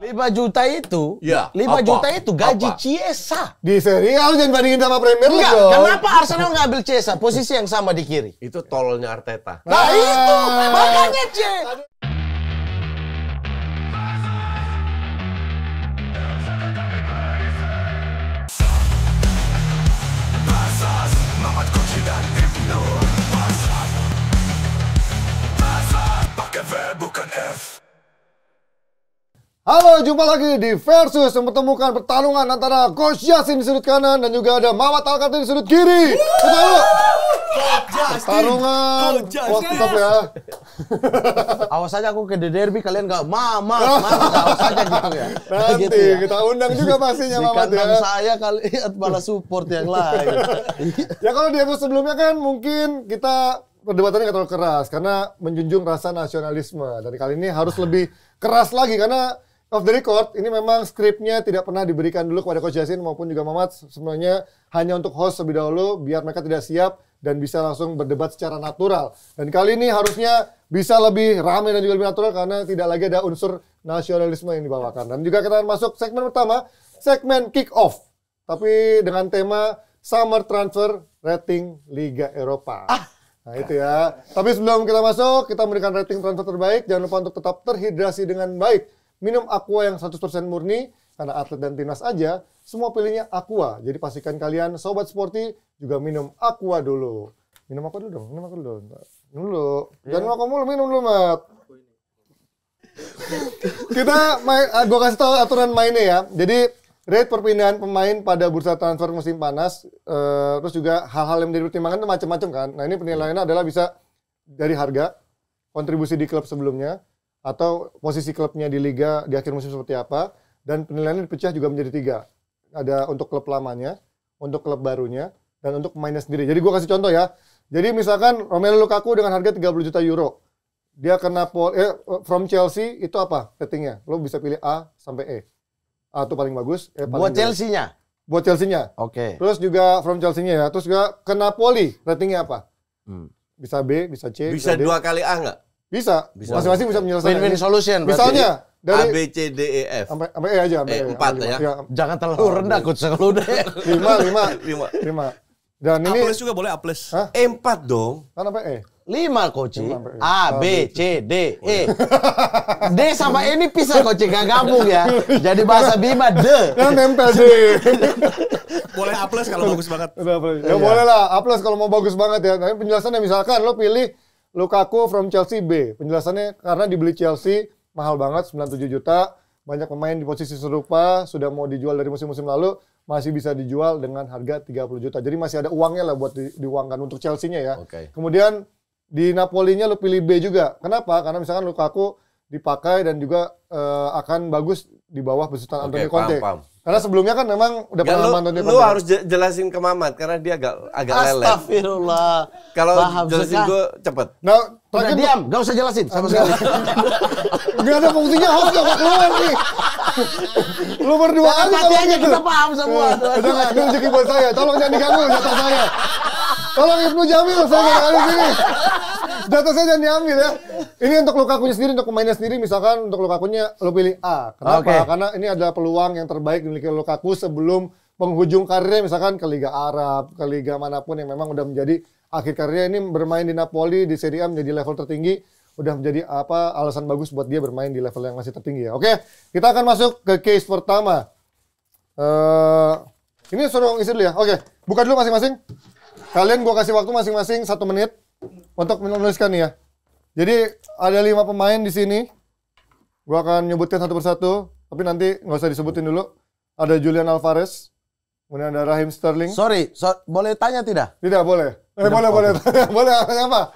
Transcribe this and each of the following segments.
5 juta itu, ya, 5 juta itu gaji Chiesa. Di Serie A jangan bandingin sama Premier League. Enggak, kenapa Arsenal ngambil Chiesa? Posisi yang sama di kiri. Itu tololnya Arteta. Nah itu, makanya Halo, jumpa lagi di Versus yang mempertemukan pertarungan antara Coach Yasin di sudut kanan dan juga ada Mamat Alkatin di sudut kiri. Kita dulu. Pertarungan. Oh, tetap ya. awas aja aku ke The Derby kalian gak Mamat awas aja gitu ya. Nanti gitu ya. kita undang juga pastinya Mamat ya. Saya kalian malah support yang lain. Ya kalau di episode sebelumnya kan mungkin kita perdebatannya nggak terlalu keras karena menjunjung rasa nasionalisme. Dan kali ini harus lebih keras lagi karena off the record, ini memang skripnya tidak pernah diberikan dulu kepada Coach Yasin maupun juga Mamat. Sebenarnya hanya untuk host lebih dahulu, biar mereka tidak siap dan bisa langsung berdebat secara natural. Dan kali ini harusnya bisa lebih ramai dan juga lebih natural karena tidak lagi ada unsur nasionalisme yang dibawakan. Dan juga kita akan masuk segmen pertama, segmen kick off. Tapi dengan tema Summer Transfer Rating Liga Eropa. Nah itu ya. Tapi sebelum kita masuk, kita memberikan rating transfer terbaik. Jangan lupa untuk tetap terhidrasi dengan baik. Minum Aqua yang 100% murni, karena atlet dan timnas aja, semua pilihnya Aqua. Jadi pastikan kalian, Sobat Sporty, juga minum Aqua dulu. Minum Aqua dulu dong, minum Aqua dulu. Minum dulu. Jangan Aqua mulu, minum dulu, Mat. Kita, gue kasih tau aturan mainnya ya. Jadi, rate perpindahan pemain pada bursa transfer musim panas, terus juga hal-hal yang menjadi pertimbangan itu macam-macam kan. Nah ini penilaiannya adalah bisa dari harga, kontribusi di klub sebelumnya, atau posisi klubnya di liga di akhir musim seperti apa, dan penilaiannya dipecah juga menjadi 3. Ada untuk klub lamanya, untuk klub barunya, dan untuk pemainnya sendiri. Jadi gue kasih contoh ya. Jadi misalkan Romelu Lukaku dengan harga 30 juta euro, dia ke from Chelsea itu apa ratingnya? Lo bisa pilih A sampai E. A itu paling bagus, E paling Buat Chelsea-nya? Buat Chelsea-nya. Oke. Terus juga from Chelsea-nya ya. Terus juga ke Napoli, ratingnya apa? Bisa B, bisa C, Bisa D. 2 kali A nggak? Bisa. Masing-masing bisa menyelesaikan. Win-win solution. Misalnya A, dari B, C, D, E, F. sampai E aja, sampai E. 4 ya. Jangan terlalu rendah, Coach. Kalau udah 5. Dan A ini plus juga boleh A plus. Hah? E4 dong. kan sampai E. 5, Coach. 5, A, B, C, D, E. D sama E ini pisah, Coach. Gak gabung ya. Jadi bahasa Bima, D. Yang nempel D. Boleh A plus kalau bagus banget. Ya boleh lah, A plus kalau mau bagus banget ya. Tapi penjelasannya misalkan lo pilih Lukaku from Chelsea B. Penjelasannya karena dibeli Chelsea mahal banget 97 juta. Banyak pemain di posisi serupa sudah mau dijual dari musim-musim lalu, masih bisa dijual dengan harga 30 juta. Jadi masih ada uangnya lah buat diuangkan untuk Chelsea-nya ya. Oke. Kemudian di Napolinya lo pilih B juga. Kenapa? Karena misalkan Lukaku dipakai dan juga akan bagus di bawah besutan Antonio Conte. Paham. Karena sebelumnya kan memang udah pernah Antonio Conte. Lu harus jelasin ke Mamat karena dia agak lelet. Astagfirullah. Kalau Paham jelasin sekali. gue cepet. Nah, Udah terakhir diam, gak usah jelasin sama sekali. nggak ada fungsinya host gak mau keluar nih. Lu berdua aja Mati kalau aja gitu. kita paham semua. Udah nggak, ini rezeki buat saya. Tolong jangan diganggu jatah saya. Tolong Ibnu Jamil, saya nggak kali sini. Jatah saya jangan diambil ya. Ini untuk Lukakunya sendiri, untuk pemainnya sendiri. Misalkan untuk Lukakunya lo pilih A. Kenapa? Oke. Karena ini adalah peluang yang terbaik dimiliki Lukaku sebelum penghujung karirnya. Misalkan ke Liga Arab, ke Liga manapun yang memang udah menjadi akhir karirnya. Ini bermain di Napoli, di Serie A menjadi level tertinggi. Udah menjadi alasan bagus buat dia bermain di level yang masih tertinggi ya. Oke, kita akan masuk ke case pertama. Ini suruh isi dulu ya. Oke, buka dulu masing-masing. Kalian gua kasih waktu masing-masing 1 menit untuk menuliskan nih ya. Jadi ada 5 pemain di sini. Gua akan nyebutkan satu persatu, tapi nanti nggak usah disebutin dulu. Ada Julian Alvarez, kemudian ada Raheem Sterling. Sorry, boleh tanya tidak? Tidak boleh. Boleh. Boleh apa?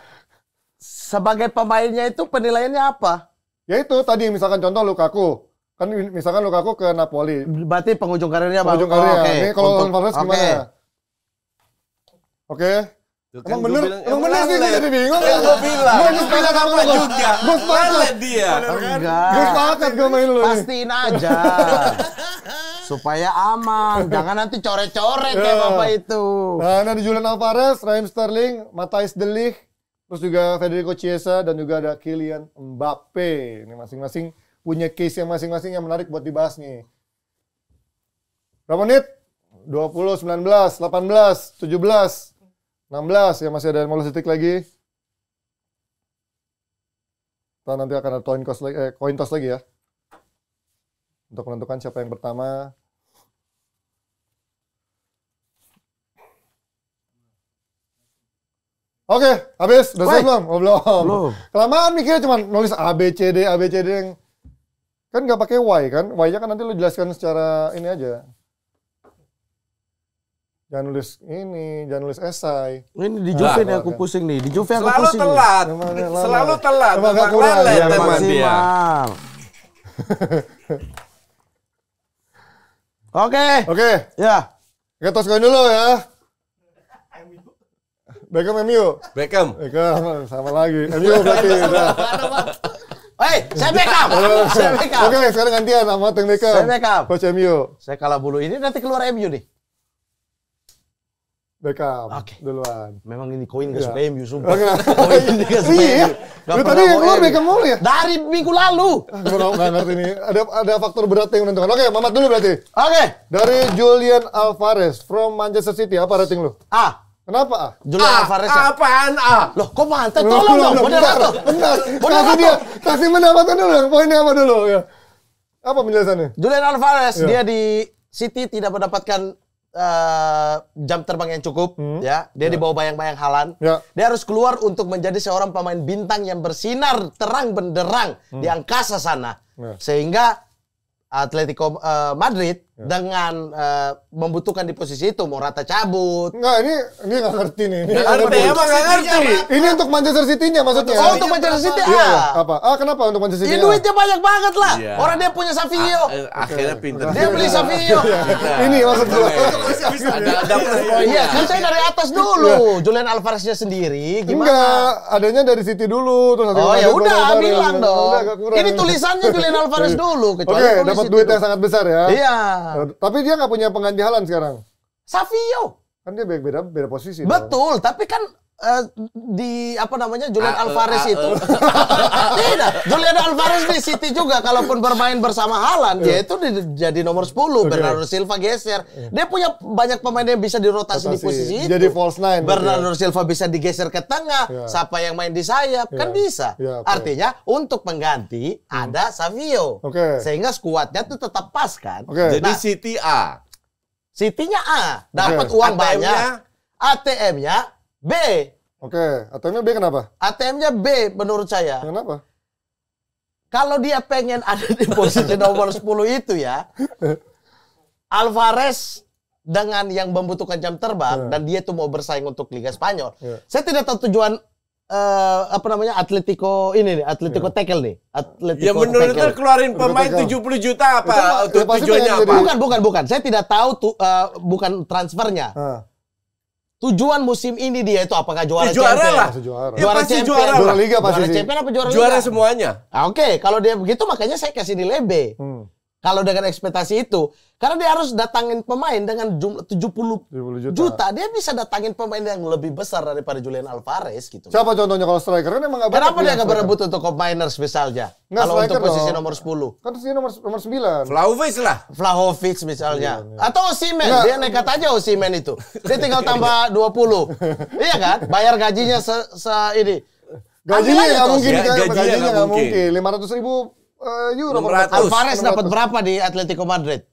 Sebagai pemainnya itu penilaiannya apa? Ya itu tadi misalkan contoh Lukaku. Kan misalkan Lukaku ke Napoli. Berarti penghujung karirnya Bang. Penghujung karirnya. Oke. Ini kalau Untuk- Alvarez gimana? Oke. Tuh Emang gua bener? bilang, Emang bener sih, gue jadi bingung. Gue bilang. Gue sepakat sama lu. juga. Gue sepakat. Lelet dia. Enggak. Gue sepakat gue main lu nih. Pastiin aja. Supaya aman. Jangan nanti coret-coret kayak Bapak itu. Nah, ada Julian Alvarez, Raheem Sterling, Matthijs de Ligt, terus juga Federico Chiesa, dan juga ada Kylian Mbappe. Ini masing-masing punya case yang masing-masing yang menarik buat dibahas nih. Berapa menit? 20, 19, 18, 17, 16. Ya masih ada 15 detik lagi. Nanti akan ada coin toss lagi ya. Untuk menentukan siapa yang pertama. Oke, habis. Udah selesai belum? Oh, belum. Kelamaan mikirnya cuma nulis A, B, C, D yang... Kan nggak pakai Y kan? Y-nya kan nanti lu jelaskan secara ini aja. Jangan nulis ini, jangan nulis esai. Ini di Juve nih aku pusing nih. Di Juve aku Selalu pusing. telat. Selalu telat. Emang Bang kurang. lelet Biar emang dia. maksimal. Oke. Ya. Kita tos koin dulu ya. Beckham MU. Beckham. Sama lagi. MU berarti udah. Saya Beckham. Saya Beckham. Oke, sekarang gantian sama Tim Beckham. Saya Beckham. Coach MU. Saya kalah bulu ini nanti keluar MU nih. Beckham. Oke. Duluan. Memang ini koin gak Iya. suka MU, sumpah. Oke. Koin ini gak suka Iya. MU. Gak Lu pernah tadi yang mau keluar MU. Beckham mulu ya? Dari minggu lalu. Gue nggak ngerti nih. Ada faktor berat yang menentukan. Oke, Mamat dulu berarti. Oke. Dari Julian Alvarez from Manchester City. Apa rating lu? Kenapa A? Julian Alvarez ya? Apaan A? Loh, kok mantan? Tolong dong, moderator. Benar. Moderator. Kasih dia. Kasih pendapatan dulu. Poinnya apa dulu ya? Apa penjelasannya? Julian Alvarez, Iya. dia di City tidak mendapatkan jam terbang yang cukup, ya. Dia di bawah bayang-bayang Haaland. Ya. Dia harus keluar untuk menjadi seorang pemain bintang yang bersinar terang benderang di angkasa sana. Ya. Sehingga Atletico Madrid dengan membutuhkan di posisi itu, Morata cabut. Enggak, ini nggak ngerti nih. Ini Nggak ngerti, emang nggak ngerti. Ini untuk Manchester City-nya maksudnya. Oh, untuk Manchester City, Iya, apa? Kenapa untuk Manchester Ya City? duitnya banyak banget lah. Iya. Orang dia punya Savio. Akhirnya pinter. Dia beli Savio. Ini maksud gua. Ada plus poinnya. Iya, kan saya dari atas dulu. Julian Alvarez-nya sendiri gimana? Enggak, adanya dari City dulu terus nanti Oh ya Madrid udah bareng-bareng. bilang dong. Udah, agak kurang. Ini tulisannya Julian Alvarez dulu. Oke, kecuali tulis dapat itu duit dulu. yang sangat besar ya. Iya. Tapi dia nggak punya pengganti Haaland sekarang. Savio. Kan dia beda posisi. dong. Betul, tapi kan di apa namanya Julian Alvarez itu tidak. Julian Alvarez di City juga kalaupun bermain bersama Haaland dia itu jadi nomor 10. Bernardo Silva geser. Dia punya banyak pemain yang bisa dirotasi di posisi itu. Jadi false nine. Bernardo Silva bisa digeser ke tengah, Ya. siapa yang main di sayap kan bisa. Ya, oke. Artinya untuk pengganti ada Savio. Oke. Sehingga skuadnya tuh tetap pas kan. Oke. Jadi City A. City-nya A, dapat Oke. uang ATM-nya? banyak. ATM-nya B. Oke, ATM-nya B kenapa? ATM-nya B menurut saya. Kenapa? Kalau dia pengen ada di posisi nomor 10 itu ya, Alvarez dengan yang membutuhkan jam terbang dan dia tuh mau bersaing untuk Liga Spanyol. Saya tidak tahu tujuan Atletico ini nih, Atletico tackle nih. Atletico Ya menurut tackle. lu keluarin pemain Tackle. 70 juta apa? Itu pasti Tujuannya pengen apa? Bukan. Saya tidak tahu bukan transfernya. Tujuan musim ini dia itu apakah juara Juara champion? lah. Pasti juara. Ya pasti champion. juara Juara lah. Liga pasti Juara sih. champion apa juara Juara liga? semuanya. Oke, kalau dia begitu makanya saya kasih nilai B. Kalau dengan ekspektasi itu, karena dia harus datangin pemain dengan jumlah 70 juta, dia bisa datangin pemain yang lebih besar daripada Julian Alvarez gitu. Siapa contohnya kalau striker kan emang nggak banyak Kenapa dia punya nggak striker. berebut untuk Combiners misalnya? Nggak, Kalau untuk striker posisi dong. nomor 10. Kan dia nomor 9. Vlahovic lah. Vlahovic misalnya. Atau Osimhen, Nggak. dia nekat aja Osimhen itu. Dia tinggal tambah 20. Iya kan? Bayar gajinya ini. Gajinya Ambil aja nggak tuh. mungkin. Gajinya Gajinya nggak nggak mungkin. mungkin. 500.000 euro. 600. Alvarez dapat berapa di Atletico Madrid?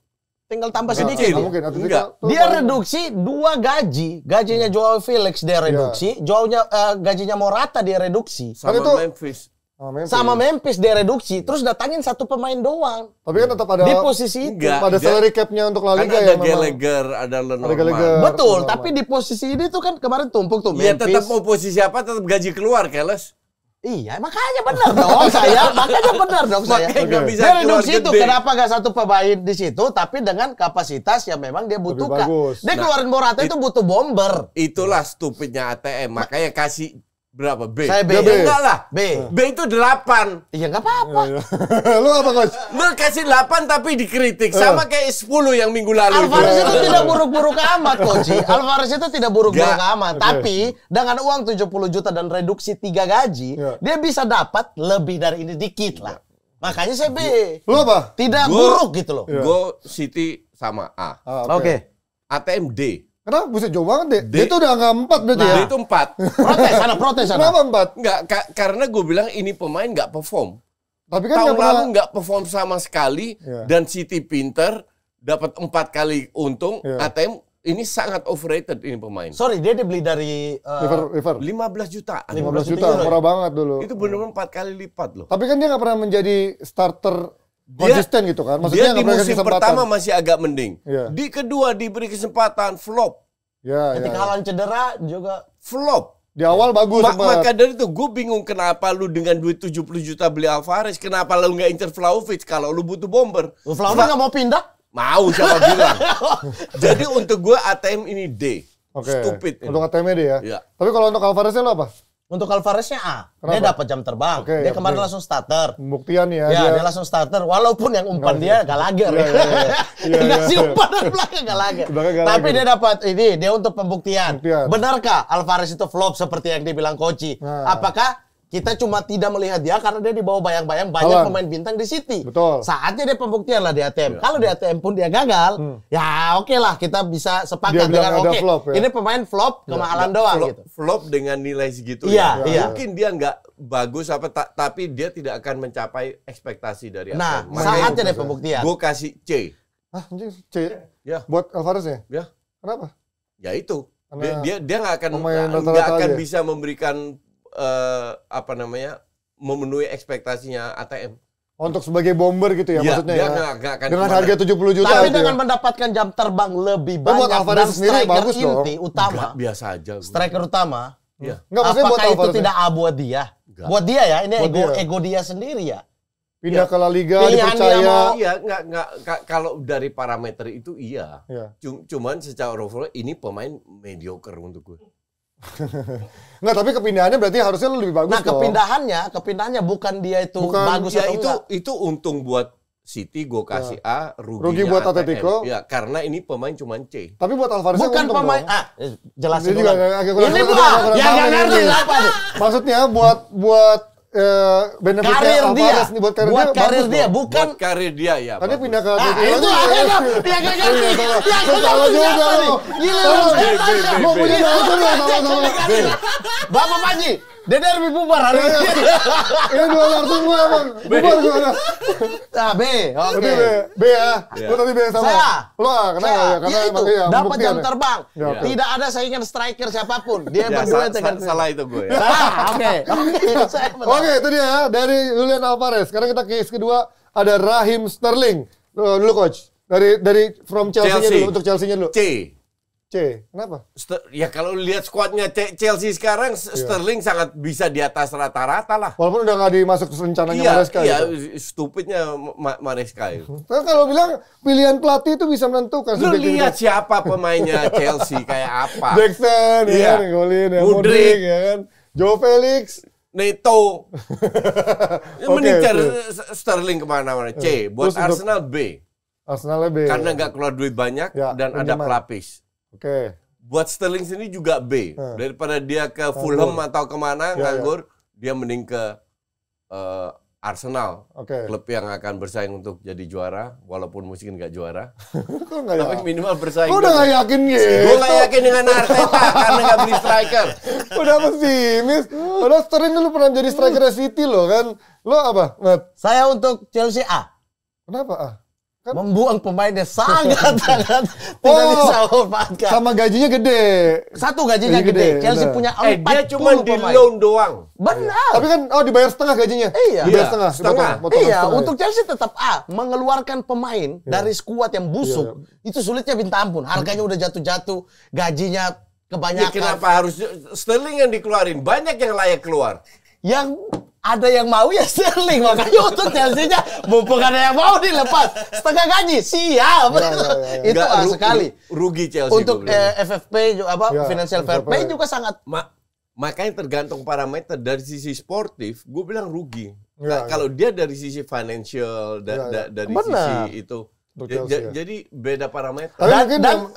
Tinggal tambah sedikit. Nggak mungkin. Atletico Enggak. tuh Dia paling- reduksi 2 gaji. Gajinya Joao Felix dia reduksi. Gajinya Morata dia reduksi. Sama itu- Memphis. Memphis. Sama Memphis dia reduksi. Terus datangin satu pemain doang. Tapi kan tetap ada Di posisi itu. Enggak. pada salary cap-nya untuk La Kan Liga ada yang memang. Gallagher, ada Lenormand. Gallagher. Betul. Normal. Tapi di posisi ini tuh kan kemarin tumpuk tuh Ya Memphis. tetap mau posisi apa tetap gaji keluar, Keles. Iya, makanya benar dong saya. Makanya benar dong saya. Makanya nggak bisa Dia keluar reduksi itu. gede. Kenapa nggak satu pemain di situ, tapi dengan kapasitas yang memang dia butuhkan. bagus. Dia keluarin Morata itu butuh bomber. Itulah stupidnya ATM. Makanya kasih berapa? B. Saya B. Ya enggak lah. B. B itu 8. Iya nggak apa-apa. Lu apa coach? Lu kasih 8 tapi dikritik. Sama kayak 10 yang minggu lalu. Alvarez itu tidak buruk-buruk amat, Coach. Alvarez itu tidak buruk-buruk Nggak. amat. Tapi dengan uang 70 juta dan reduksi 3 gaji, Ya. dia bisa dapat lebih dari ini dikit lah. Makanya saya B. Lu apa? Tidak buruk gitu loh. Gue City sama A. Oke. ATM D. Kenapa? Buset jauh banget deh. D. Dia tuh udah angka 4 berarti D ya? itu 4. Protes sana. Kenapa 4? Enggak, karena gue bilang ini pemain nggak perform. Tapi kan Tahun nggak pernah... lalu nggak perform sama sekali dan City pinter dapat 4 kali untung. ATM ini sangat overrated ini pemain. Sorry, dia dibeli dari River. 15 juta. 15 juta, murah banget dulu. Itu benar-benar 4 kali lipat loh. Tapi kan dia nggak pernah menjadi starter konsisten gitu kan. Maksudnya Dia di nggak pernah musim kesempatan. pertama masih agak mending. Iya. Di kedua diberi kesempatan flop. Ketika Haaland cedera juga Flop. Di awal bagus sempat. Maka dari itu gue bingung kenapa lu dengan duit 70 juta beli Alvarez, kenapa lu nggak incer Vlahovic kalau lu butuh bomber? Vlahovic nggak mau pindah? Mau, siapa bilang? Jadi untuk gue ATM ini D. Oke. Stupid. Untuk ATM dia ya. Iya. Tapi kalau untuk Alvareznya lo apa? Untuk Alvareznya A. Kenapa? Dia dapat jam terbang. Oke, Dia kemarin oke. langsung starter. Pembuktian ya. Ya, dia langsung starter. Walaupun yang umpan dia Gallagher. Dikasih umpan dari belakang Gallagher. Tapi dia dapat ini, dia untuk pembuktian. Benarkah Alvarez itu flop seperti yang dibilang Koci? Apakah kita cuma tidak melihat dia karena dia dibawa bayang-bayang banyak pemain bintang di City? Betul. Saatnya dia pembuktian lah di ATM. Kalau di ATM pun dia gagal, ya oke lah kita bisa sepakat dengan oke. Ini pemain flop kemahalan doang gitu. Flop dengan nilai segitu Iya, iya. Mungkin dia nggak bagus tapi dia tidak akan mencapai ekspektasi dari Nah, ATM. Makanya saatnya dia pembuktian. gue kasih C. Ah, anjing, C. Ya. Buat Alvareznya? Ya. Kenapa? Ya itu. Karena Dia nggak akan pemain rata-rata aja. bisa memberikan memenuhi ekspektasinya ATM. Untuk sebagai bomber gitu ya, maksudnya dia ya. nggak akan Dengan kemana. harga 70 juta. Tapi itu dengan ya. mendapatkan jam terbang lebih Tapi buat banyak Alvarez dan sendiri striker bagus dong. inti utama, Biasa aja. striker utama. Iya. Nggak, maksudnya buat Apakah itu Alvarez tidak A buat dia? Enggak. Buat dia ya, ini Buat dia. ego dia sendiri ya. Pindah ke La Liga, Pilihan dia dipercaya. mau- Iya, nggak kalau dari parameter itu iya. Iya. Cuman secara overall ini pemain mediocre untuk gue. Nggak, tapi kepindahannya berarti harusnya lebih bagus Nah, dong. kepindahannya bukan dia itu Bukan, bagus Ya atau enggak. itu untung buat City gue kasih A, Rugi buat ATM. Atletico. Ya, karena ini pemain cuman C. Tapi buat Alvarez Bukan untung pemain dong. jelasin Ini juga ulang. agak kurang- Ini kurang- Pak, kurang ya paham nggak ini. ngerti apa nih. Maksudnya buat benefitnya Karir dia, Alvarez nih, buat karir dia karir bagus dia, dong. bukan Buat karir dia ya. Kan dia bagus. pindah ke itu Atletico. aja dong. Ya nggak ngerti. Ya nggak Salah ngerti juga siapa lo. nih. Gila lu. Mau punya alasan lo sama-sama. Bapak Panji, dia derby bubar hari ini. Ini dua kartu semua emang. Bubar gimana? Nah, B. Oke. Berarti B ya. Lo tadi B sama. Saya. Lo A, kenapa ya? Karena Ya emang itu, iya. dapat pembuktian jam ya. terbang. Ya, oke. Tidak ada saingan striker siapapun. Dia Ya, berdua dengan salah itu gue ya. Oke. Saya benar. Oke, itu dia ya, dari Julian Alvarez. Sekarang kita case kedua ada Raheem Sterling. Dulu coach. Dari from Chelsea-nya Chelsea. dulu, untuk Chelsea-nya dulu. C. Kenapa? Ya kalau lihat skuadnya Chelsea sekarang, Sterling sangat bisa di atas rata-rata lah. Walaupun udah nggak dimasuk rencananya Maresca Iya, gitu. stupidnya Maresca itu. Kan kalau bilang pilihan pelatih itu bisa menentukan. Lu subjektivitas. lihat siapa pemainnya Chelsea kayak apa? Jackson, ya Iya. kan, Golin, ya, Mudryk. Mudryk, ya kan. Joe Felix. Neto. Mending cari oke. Sterling kemana-mana. C. Buat Terus untuk- Arsenal B. Arsenal B. Karena nggak keluar duit banyak Ya, dan ada pinjaman. pelapis. Oke. Buat Sterling sendiri juga B. Daripada dia ke Fulham atau kemana nganggur, dia mending ke Arsenal. Oke. Klub yang akan bersaing untuk jadi juara, walaupun mungkin nggak juara. Kok nggak Tapi ya? minimal bersaing. Kok udah nggak yakin gitu? Gue nggak yakin dengan Arteta karena nggak beli striker. Udah pesimis. Padahal Sterling dulu pernah jadi striker City loh kan. Lo apa, Matt? Saya untuk Chelsea A. Kenapa ah? Kan Membuang pemainnya sangat tidak Oh, bisa memanfaatkan. sama gajinya gede. Satu gajinya Gaji gede. gede, Chelsea benar. punya 40 Dia cuma di pemain. loan doang. Benar. Tapi kan dibayar setengah gajinya. Iya. Dibayar Iya, setengah. setengah. Potongan Iya, setengah. untuk Chelsea tetap A. Mengeluarkan pemain dari skuad yang busuk, itu sulitnya minta ampun. Harganya udah jatuh-jatuh, gajinya Ya, kebanyakan. kenapa harus Sterling yang dikeluarin? Banyak yang layak keluar. Yang ada yang mau ya Sterling. Makanya untuk Chelsea-nya, mumpung ada yang mau dilepas. Setengah gaji, siap. Itu Nggak, A sekali. Rugi Chelsea. Untuk gua bilang. FFP, Ya, financial fair play FFP. juga sangat. Makanya tergantung parameter dari sisi sportif, gue bilang rugi. Ya, Kalau dia dari sisi financial, dari Benar. sisi itu, Untuk Chelsea, ya. jadi beda parameter. Tapi mungkin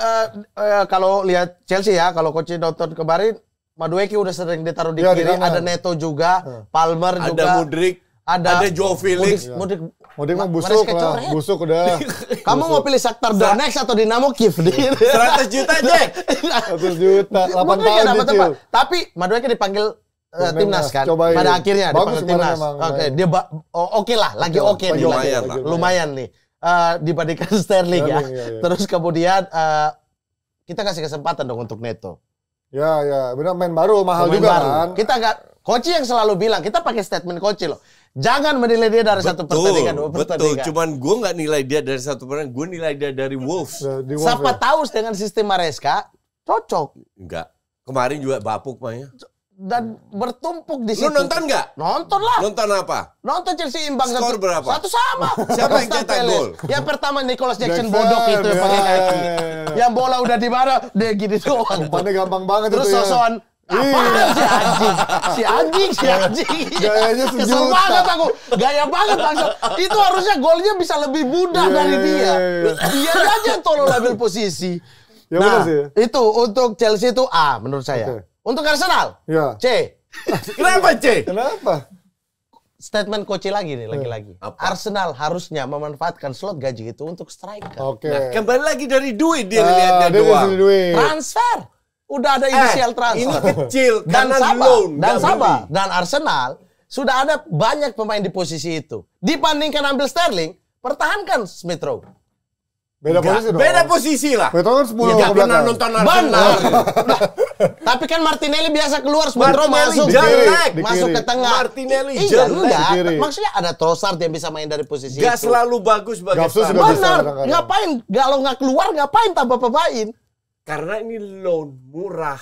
Kalau lihat Chelsea ya, kalau coach nonton kemarin, Madueke udah sering ditaruh di Iya, di kiri, kanan. ada Neto juga, Palmer juga, Ada Mudryk, ada Joe Felix. Modric mah busuk lah, busuk udah. Kamu mau pilih Shakhtar Donetsk atau Dinamo Kiev? 100 juta, Jack. 100 juta, 8 tahun cicil. Tapi Madueke dipanggil timnas kan. Cobain. Pada akhirnya bagus dipanggil timnas. Oke, dia oke lah, lagi oke nih. Lumayan nih. Dibandingkan Sterling ya. Iya. Terus kemudian kita kasih kesempatan dong untuk Neto. Ya, benar main baru mahal juga kan. Kita nggak, Koci yang selalu bilang, kita pakai statement Koci loh. Jangan menilai dia dari satu pertandingan, dua pertandingan. Betul, cuman gue nggak nilai dia dari satu pertandingan, gue nilai dia dari Wolves. Siapa tahu dengan sistem Maresca cocok. Enggak. Kemarin juga bapuk mainnya. Dan bertumpuk di situ. Lu nonton nggak? Nonton lah. Nonton apa? Nonton Chelsea imbang. Skor berapa? 1 sama. Siapa yang cetak gol? Yang pertama Nicholas Jackson bodok itu yang pakai kaki. Yang bola udah di mana dia gini doang. Umpannya gampang banget terus itu ya. sosokan apaan si anjing. Gayanya sejuta. Kesel banget aku. Gaya banget langsung. Itu harusnya golnya bisa lebih mudah dari dia. Dia aja tolong ambil posisi. Ya, nah, sih. itu untuk Chelsea itu A menurut saya. Okay. Untuk Arsenal, ya. C. Kenapa C? Kenapa? Statement Koci lagi nih, lagi-lagi. Arsenal harusnya memanfaatkan slot gaji itu untuk striker. Oke. Nah, kembali lagi dari duit dia ngeliatnya doang. Transfer. Udah ada inisial transfer. Ini kecil dan karena sabar, loan. dan sabar. Dan Arsenal sudah ada banyak pemain di posisi itu. Dibandingkan ambil Sterling, pertahankan Smith Rowe. Beda posisi lah. Smith Rowe kan 10 ya, ke belakang. Nonton Arsenal. Tapi kan Martinelli biasa keluar, Smith Rowe masuk masuk ke tengah. Martinelli jelek. Maksudnya ada Trossard yang bisa main dari posisi itu. Gak selalu bagus bagi benar. Ngapain? Kalau nggak keluar ngapain tambah pemain? Karena ini loan murah.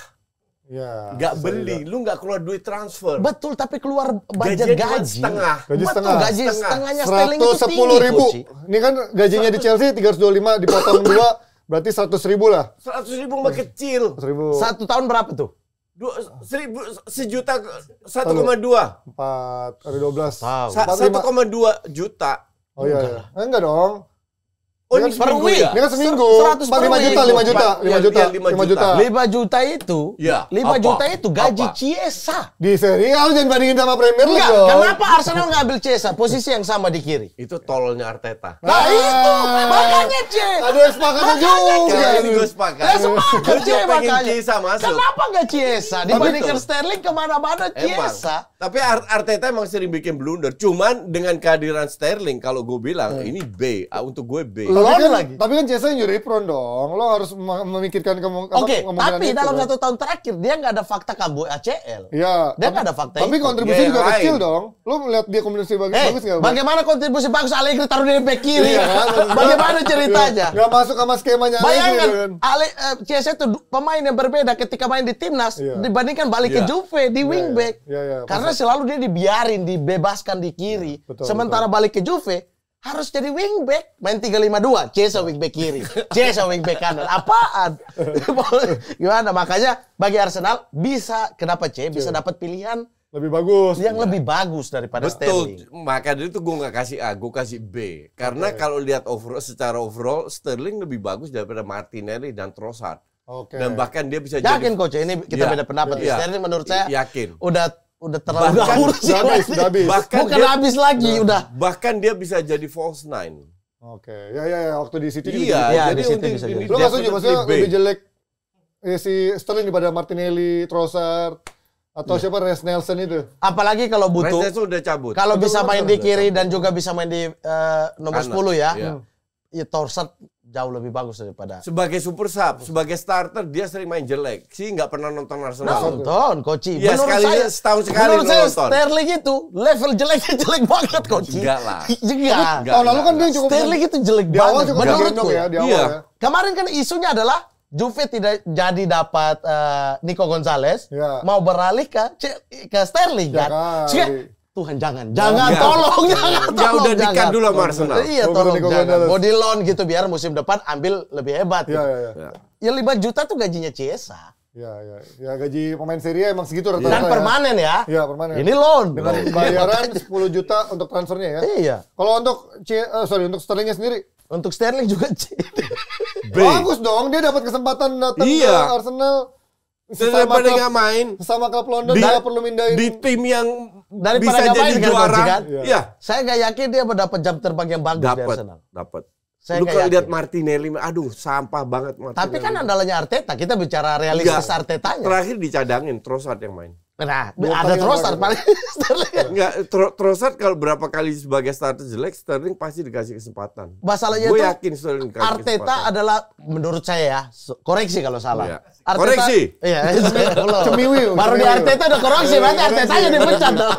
Ya, gak beli, lu gak keluar duit transfer. Betul, tapi keluar budget gaji. Setengah. Gaji betul, setengah. Gaji setengahnya Sterling itu tinggi. 110.000. Ini kan gajinya di Chelsea 325 dipotong 2, berarti 100.000 lah. 100.000 mah kecil. 100.000. 1 tahun berapa tuh? 1.200.000. 4 kali 12. 1,2 juta. Oh iya. Enggak dong. Oh, ini per week. Ini kan seminggu. 5 juta itu. Ya, 5 juta itu gaji Chiesa. Di serial jangan bandingin sama Premier League. Kenapa Arsenal ngambil Chiesa? Posisi yang sama di kiri. Itu tololnya Arteta. Nah itu makanya C. Ada yang sepakatnya juga. Ini gue sepakat. Sepakat C makanya. Chiesa masuk. Kenapa nggak Chiesa? Dibandingkan Sterling kemana-mana Chiesa. Tapi Arteta emang sering bikin blunder. Cuman dengan kehadiran Sterling, kalau gue bilang ini B. Untuk gue B. Tapi kan Chiesa injury prone dong. Lo harus memikirkan kemungkinan. Oke, tapi dalam 1 tahun terakhir dia nggak ada fakta kambuh ACL. Iya. Dia nggak ada fakta. Tapi kontribusi juga kecil dong. Lo melihat dia kontribusi bagus nggak? Bagaimana kontribusi bagus Allegri taruh di bek kiri? Bagaimana ceritanya? Nggak masuk sama skemanya Allegri. Bayangkan, Chiesa itu pemain yang berbeda ketika main di timnas dibandingkan balik ke Juve di wingback. Karena selalu dia dibiarin, dibebaskan di kiri. Sementara balik ke Juve harus jadi wingback, main 3-5-2, Chiesa wingback kiri, Chiesa wingback kanan. Apaan? Gimana? Makanya bagi Arsenal bisa, kenapa C? Bisa dapat pilihan lebih bagus. Yang lebih bagus daripada Sterling. Betul. Maka dari itu gue nggak kasih A, gue kasih B. Karena kalau lihat secara overall Sterling lebih bagus daripada Martinelli dan Trossard. Dan bahkan dia bisa yakin Coach, ini kita beda pendapat. Sterling menurut saya yakin. Udah terlalu habis. Bukan habis lagi udah. Bahkan dia bisa jadi false nine. Oke. Ya waktu di City juga. Iya, di City bisa jadi. Lo nggak setuju maksudnya lebih jelek si Sterling daripada Martinelli, Trossard atau siapa Reiss Nelson itu? Apalagi kalau butuh. Reiss Nelson udah cabut. Kalau bisa main di kiri dan juga bisa main di nomor 10 ya. Ya Trossard jauh lebih bagus daripada. Sebagai super sub, sebagai starter dia sering main jelek. Sih nggak pernah nonton Arsenal. Nonton, Koci. Ya setahun sekali menurut saya nonton. Sterling itu level jeleknya jelek banget, Koci. Enggak lah. Enggak. Tahun lalu kan dia cukup. Sterling itu jelek banget. Menurutku ya, di awal ya. Kemarin kan isunya adalah Juve tidak jadi dapat Nico Gonzalez, mau beralih ke Sterling kan. Tuhan jangan tolong. Ya udah dikat dulu sama Arsenal. Iya tolong jangan. Body loan gitu biar musim depan ambil lebih hebat. Iya. Ya 5 juta tuh gajinya Chiesa. Ya gaji pemain Serie A emang segitu rata-rata. Dan permanen ya. Iya permanen. Ini loan. Dengan bayaran 10 juta untuk transfernya ya. Iya. Kalau untuk untuk Sterlingnya sendiri. Untuk Sterling juga bagus dong, dia dapat kesempatan datang ke Arsenal. Daripada nggak main. Sama klub London dia perlu mindahin. Di tim yang bisa jadi juara. Iya. Saya nggak yakin dia mendapat jam terbang yang bagus di Arsenal. Dapat. Saya Lu kalau lihat Martinelli, aduh sampah banget Martinelli. Tapi kan andalanya Arteta, kita bicara realistis Artetanya. Terakhir dicadangin, Trossard yang main. Nah, ada Trossard paling Sterling. Enggak, Trossard kalau berapa kali sebagai starter jelek, Sterling pasti dikasih kesempatan. Masalahnya gue itu yakin Sterling dikasih Arteta kesempatan. adalah menurut saya ya, koreksi kalau salah. Iya. Arteta, Koreksi. Iya, Cemiwi. baru di Arteta udah koreksi, berarti Artetanya dipecat dong.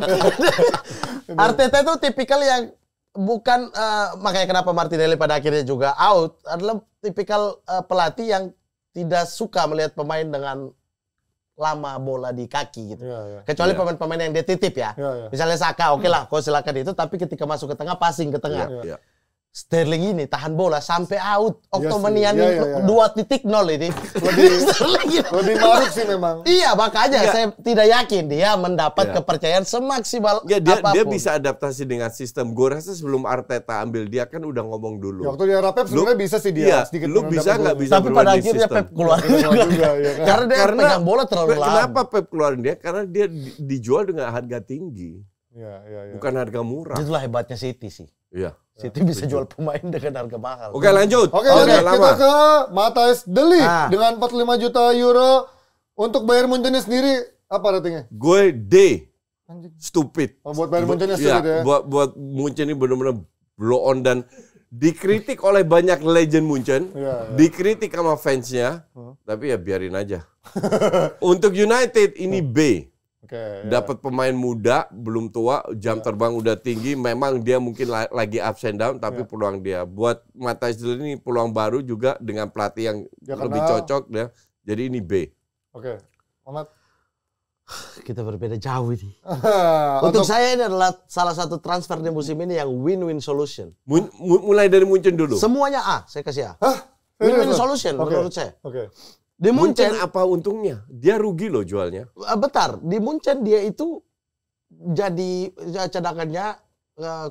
Arteta itu tipikal yang bukan makanya kenapa Martinelli pada akhirnya juga out, adalah tipikal pelatih yang tidak suka melihat pemain dengan lama bola di kaki gitu. Kecuali pemain-pemain yang dia titip ya. Misalnya Saka, oke lah, kau silakan itu, tapi ketika masuk ke tengah, passing ke tengah. Sterling ini tahan bola sampai out. Octomanian 2.0 ini. Lebih maruk sih memang. Iya, makanya saya tidak yakin dia mendapat kepercayaan semaksimal apapun. Dia bisa adaptasi dengan sistem. Gue rasa sebelum Arteta ambil dia kan udah ngomong dulu. Ya, waktu dia Pep sebenarnya bisa sih dia sedikit. Lu bisa nggak bisa tapi pada akhirnya Pep keluar juga. Karena dia pegang bola terlalu lama. Kenapa Pep keluarin dia? Karena dia dijual dengan harga tinggi. Bukan harga murah. Itulah hebatnya City sih. Iya. City bisa jual pemain dengan harga mahal. Oke, lanjut. Oke, kita ke Matthijs de Ligt dengan 45 juta euro untuk Bayern Munchen sendiri. Apa ratingnya? Gue D. Stupid. Buat Bayern Munchen stupid ya. Buat Munchen ini benar-benar blow on dan dikritik oleh banyak legend Munchen, dikritik sama fansnya, tapi ya biarin aja. Untuk United ini B. Dapat pemain muda, belum tua, jam terbang udah tinggi. Memang dia mungkin lagi ups and down, tapi peluang dia. Buat Matthijs de Ligt ini peluang baru juga dengan pelatih yang lebih cocok ya. Jadi ini B. Oke, Ahmad. Kita berbeda jauh ini. Untuk saya ini adalah salah satu transfer di musim ini yang win-win solution. Mulai dari Munchen dulu. Semuanya A, saya kasih A. Win-win solution menurut saya. Di Munchen apa untungnya? Dia rugi loh jualnya. Bentar, di Munchen dia itu jadi cadangannya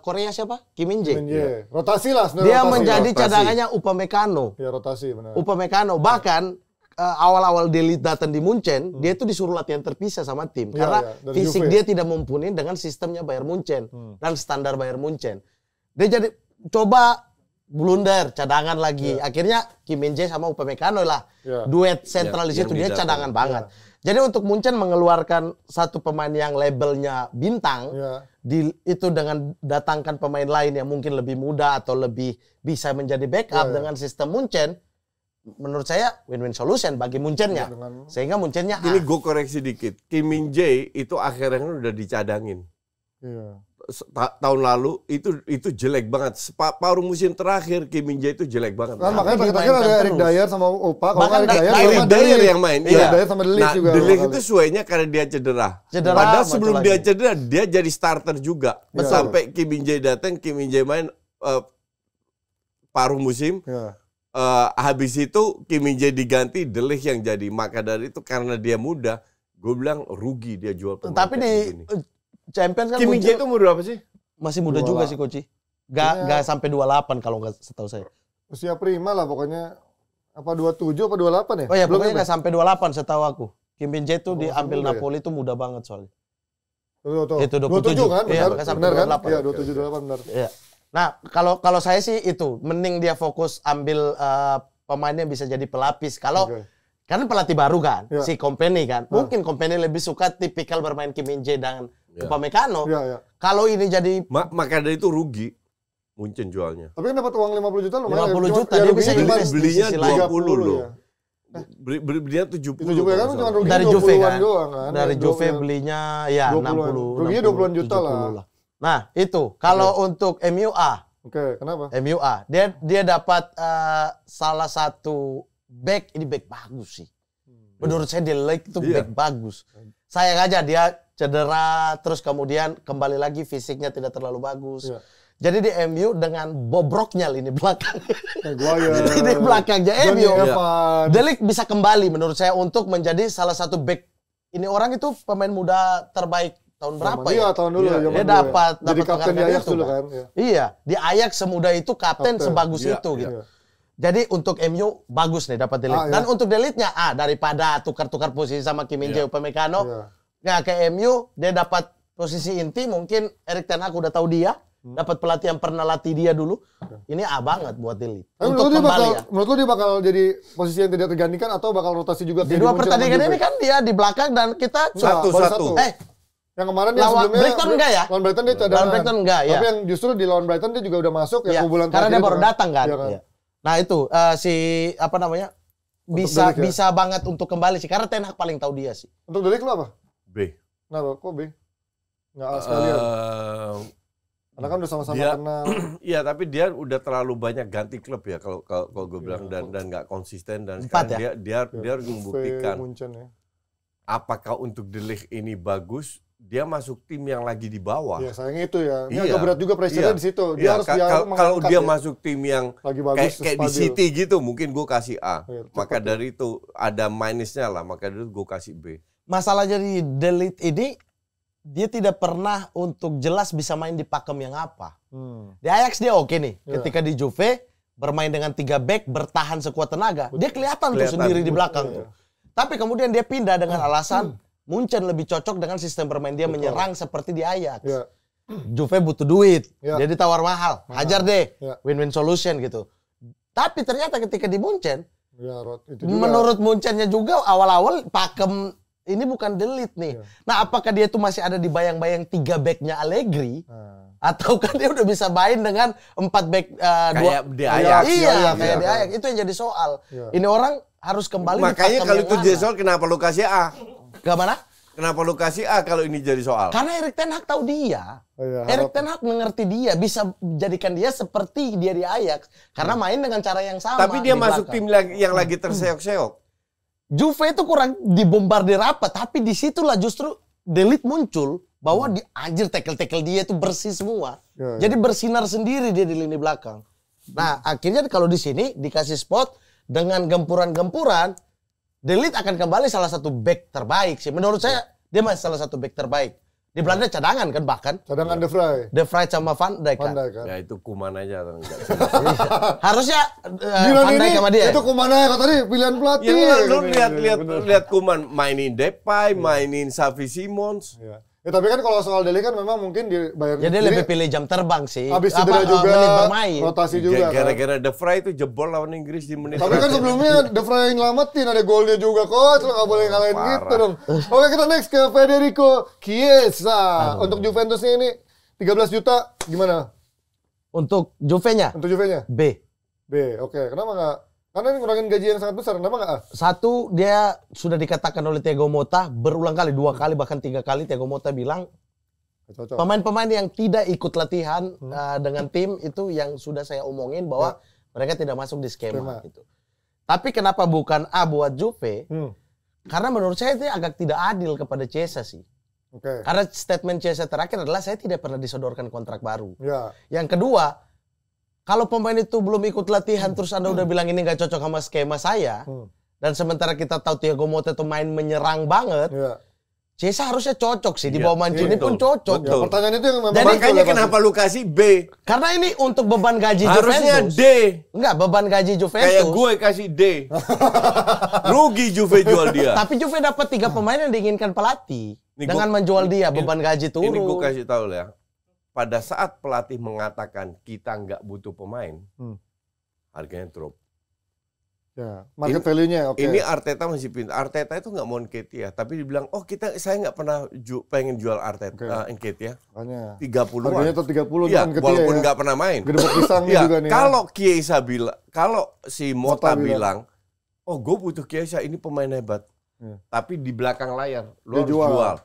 Korea siapa? Kim Min Jae. Rotasi lah. Dia menjadi cadangannya Upamecano. Ya rotasi benar. Upamecano bahkan awal-awal De Ligt datang di Munchen, dia itu disuruh latihan terpisah sama tim karena fisik dia tidak mumpuni dengan sistemnya Bayern Munchen dan standar Bayern Munchen. Dia jadi coba blunder, cadangan lagi. Akhirnya Kim Min Jae sama Upamecano lah. Duet sentral di situ, dia cadangan banget. Jadi untuk Munchen mengeluarkan satu pemain yang labelnya bintang, itu dengan datangkan pemain lain yang mungkin lebih muda atau lebih bisa menjadi backup dengan sistem Munchen, menurut saya win-win solution bagi Munchennya. Sehingga Munchennya ini gue koreksi dikit. Kim Min Jae itu akhirnya udah dicadangin. Tahun lalu itu jelek banget. Paruh musim terakhir Kim Min Jae itu jelek banget. Kan makanya terakhir ada Eric Dyer sama Opa. Kalau Eric Dyer yang main. Iya. Dyer sama De Ligt juga. De Ligt itu suainya karena dia cedera. Padahal sebelum dia cedera dia jadi starter juga. Sampai Kim Min Jae datang, Kim Min Jae main paruh musim. Habis itu Kim Min Jae diganti, De Ligt yang jadi. Maka dari itu karena dia muda, gue bilang rugi dia jual pemain. Tapi di Champions kan Kim Min Jae itu umur berapa sih? Masih muda juga sih Koci. Gak sampai 28 kalau nggak setahu saya. Usia prima lah pokoknya. Apa 27 apa 28 ya? Oh ya, pokoknya nggak sampai 28 setahu aku. Kim Min Jae itu diambil Napoli itu muda banget soalnya. Itu 27 kan? Benar kan? Iya, 27 28 benar. Iya. Nah, kalau saya sih itu mending dia fokus ambil pemainnya bisa jadi pelapis. Kalau kan pelatih baru kan, si Kompany kan. Mungkin Kompany lebih suka tipikal bermain Kim Min Jae dan Upamecano. Kalau ini jadi maka dari itu rugi Munchen jualnya. Tapi kan dapat uang 50 juta lumayan. 50 juta dia bisa belinya 20 loh. Belinya 70. Itu juga kan cuma rugi dari Juve kan. Doang, kan. Dari Juve belinya ya 60. Ruginya 20-an juta lah. Nah, itu kalau untuk MUA. Oke, kenapa? MUA. Dia dapat salah satu back, ini back bagus sih. Menurut saya De Ligt itu back bagus. Sayang aja dia cedera terus kemudian kembali lagi fisiknya tidak terlalu bagus. Jadi di MU dengan bobroknya lini belakang. Di belakangnya MU. De Ligt bisa kembali menurut saya untuk menjadi salah satu back. Ini orang itu pemain muda terbaik tahun berapa ya? Iya, tahun dulu. Dia dapat kapten di Ajax dulu kan. Iya, di Ajax semudah itu kapten sebagus itu gitu. Jadi untuk MU bagus nih dapat De Ligt. Dan untuk De Ligt-nya daripada tukar-tukar posisi sama Kim Min Jae Upamecano. Nah, ke MU dia dapat posisi inti mungkin Erik ten Hag udah tahu dia, dapat pelatih yang pernah latih dia dulu. Ini banget buat De Ligt. Untuk kembali ya. Menurut lu dia bakal jadi posisi yang tidak tergantikan atau bakal rotasi juga? Di 2 pertandingan ini kan dia di belakang dan kita satu. Yang kemarin dia lawan sebelumnya Brighton enggak ya? Lawan Brighton dia cadangan. Lawan Brighton enggak ya. Tapi yang justru di lawan Brighton dia juga udah masuk ya, bulan karena dia baru datang kan. Iya kan? Ya. Nah itu bisa banget untuk kembali sih karena Ten Hag paling tahu dia sih. Untuk De Ligt lu apa? B. Kenapa? Kok B? Nggak A sekalian. Karena kan udah sama-sama kenal. Iya, tapi dia udah terlalu banyak ganti klub ya kalau gue bilang dan nggak konsisten dan sekarang dia harus membuktikan apakah untuk De Ligt ini bagus. Dia masuk tim yang lagi di bawah. Iya, sayangnya itu ya. Ini agak berat juga pressure-nya di situ. Dia harus kalau dia masuk tim yang lagi bagus, kayak di City gitu, mungkin gue kasih A. Maka dari itu ada minusnya lah, maka dari itu gue kasih B. Masalahnya di De Ligt ini dia tidak pernah untuk jelas bisa main di pakem yang apa. Di Ajax dia oke nih. Ketika di Juve bermain dengan 3 back bertahan sekuat tenaga, dia kelihatan tuh sendiri di belakang tuh. Tapi kemudian dia pindah dengan alasan Munchen lebih cocok dengan sistem bermain dia menyerang seperti di Ajax. Juve butuh duit, dia ditawar mahal, hajar deh, win-win solution gitu. Tapi ternyata ketika di Munchen, menurut Munchennya juga awal-awal pakem ini bukan De Ligt nih. Nah, apakah dia itu masih ada di bayang-bayang 3 backnya Allegri? Atau kan dia udah bisa main dengan 4 back kayak di Ajax. Iya, kayak di Ajax. Itu yang jadi soal. Ini orang harus kembali. Makanya kalau itu jadi soal, kenapa lu kasih A? Kemana? Kenapa lu kasih A kalau ini jadi soal? Karena Erik ten Hag tahu dia. Erik ten Hag mengerti dia, bisa jadikan dia seperti dia di Ajax. Karena main dengan cara yang sama. Tapi dia masuk tim yang lagi terseok-seok. Juve itu kurang dibombardir apa, tapi disitulah justru De Ligt muncul bahwa di anjir tackle-tackle dia itu bersih semua. Jadi bersinar sendiri dia di lini belakang. Nah, akhirnya kalau di sini dikasih spot dengan gempuran-gempuran, De Ligt akan kembali salah satu back terbaik sih. Menurut saya dia masih salah satu back terbaik. Di Belanda cadangan kan bahkan. Cadangan De Vrij. De Vrij sama Van Dijk kan. Ya itu Koeman aja. Harusnya Van Dijk sama dia. Itu Koeman aja tadi pilihan pelatih. Ya lu lihat Koeman mainin Depay, mainin Xavi Simons. Ya, tapi kan kalau soal De Ligt kan memang mungkin di Bayern. Ya dia lebih pilih jam terbang sih. Habis cedera juga, menit bermain. rotasi juga. Gara-gara De Vrij itu jebol lawan Inggris di menit. Tapi kan sebelumnya De Vrij yang nyelamatin, ada golnya juga coach, lo nggak boleh ngalahin gitu dong. Oke, kita next ke Federico Chiesa. Untuk Juventus ini 13 juta gimana? Untuk Juve-nya? Untuk Juve-nya? B. B, oke. Kenapa nggak? Karena ini ngurangin gaji yang sangat besar, kenapa nggak A? Satu, dia sudah dikatakan oleh Thiago Motta berulang kali, 2 kali bahkan 3 kali Thiago Motta bilang pemain-pemain yang tidak ikut latihan dengan tim itu yang sudah saya omongin bahwa mereka tidak masuk di skema. Gitu. Tapi kenapa bukan A buat Juve? Karena menurut saya itu agak tidak adil kepada Chiesa sih. Karena statement Chiesa terakhir adalah saya tidak pernah disodorkan kontrak baru. Yang kedua, kalau pemain itu belum ikut latihan terus Anda udah bilang ini nggak cocok sama skema saya, dan sementara kita tahu Thiago Motta itu main menyerang banget, Chiesa harusnya cocok sih di bawah Mancini pun cocok. Ya, pertanyaan itu yang memang makanya kenapa lu kasih B? Karena ini untuk beban gaji harusnya Juventus. D. Enggak, beban gaji Juventus. Kayak gue kasih D. Rugi Juve jual dia. Tapi Juve dapat 3 pemain yang diinginkan pelatih. Dengan menjual dia, beban gaji turun. Ini gue kasih tahu ya. Pada saat pelatih mengatakan kita nggak butuh pemain, harganya drop. Ya, market value-nya oke. Ini Arteta masih pintar. Arteta itu nggak mau Nketiah, tapi dibilang, saya nggak pernah pengen jual Arteta Nketiah. 30-an. Harganya tetap 30 ya, walaupun nggak pernah main. Gede pisangnya juga nih. Kalau Chiesa bilang, kalau si Motta bilang, gue butuh Chiesa, ini pemain hebat. Tapi di belakang layar, lu harus jual.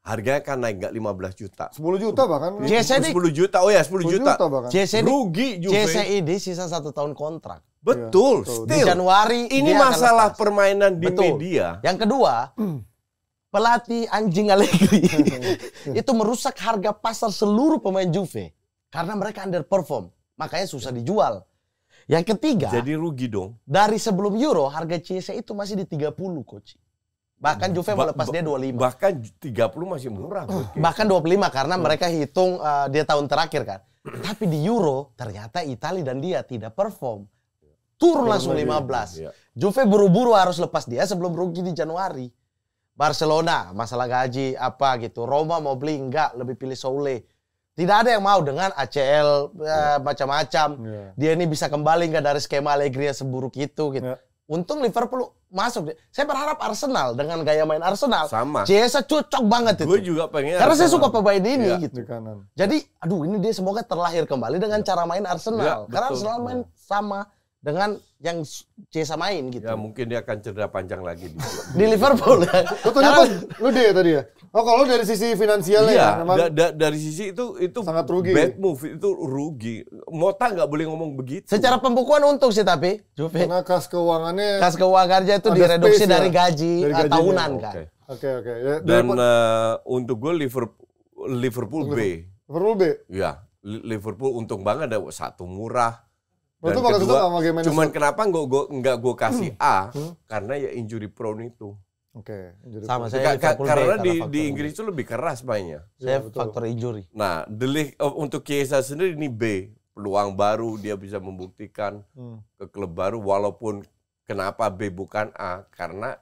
Harganya kan naik nggak 15 juta. 10 juta bahkan. 10 juta. Oh ya 10 juta. Rugi Juve. Chiesa ini sisa 1 tahun kontrak. Betul. Di Januari ini masalah permainan di media. Yang kedua, pelatih anjing Allegri itu merusak harga pasar seluruh pemain Juve karena mereka underperform. Makanya susah dijual. Yang ketiga, jadi rugi dong. Dari sebelum Euro harga Chiesa itu masih di 30, coach. Bahkan Juve melepas dia 25. Bahkan 30 masih murah. Bahkan 25 karena mereka hitung dia tahun terakhir kan. Tapi di Euro ternyata Italia dan dia tidak perform. Turun langsung 15. Juve buru-buru harus lepas dia sebelum rugi di Januari. Barcelona masalah gaji apa gitu. Roma mau beli enggak, lebih pilih Soule. Tidak ada yang mau dengan ACL macam-macam. Dia ini bisa kembali nggak dari skema Allegri yang seburuk itu gitu. Untung Liverpool masuk. Saya berharap Arsenal dengan gaya main Arsenal. Sama. Chiesa cocok banget itu. Gue juga pengen. Karena saya suka pemain ini gitu. Di kanan. Jadi, aduh ini dia semoga terlahir kembali dengan cara main Arsenal. Karena betul. Arsenal main sama dengan yang Chiesa main gitu. Ya mungkin dia akan cedera panjang lagi Di Liverpool. Lu tadi apa? Lu dia tadi ya? Oh kalau dari sisi finansialnya iya, ya, memang dari sisi itu sangat rugi. Bad move, itu rugi. Mota nggak boleh ngomong begitu. Secara pembukuan untung sih tapi Juve. karena kas keuangannya. Kas keuangannya itu ada direduksi space ya, dari gaji dari gajinya. tahunan kan. Oke. Ya, Dan untuk gue Liverpool B. Liverpool B. Ya, Liverpool untung banget ada satu murah. Berarti Dan bakal kedua, tutup sama game cuman kenapa nggak gue kasih A? Karena ya injury prone itu. Oke. Sama saya Liverpool B Karena di faktor Inggris itu lebih keras mainnya. saya betul. faktor injury. Nah, untuk Chiesa sendiri ini B, peluang baru dia bisa membuktikan ke klub baru walaupun kenapa B bukan A karena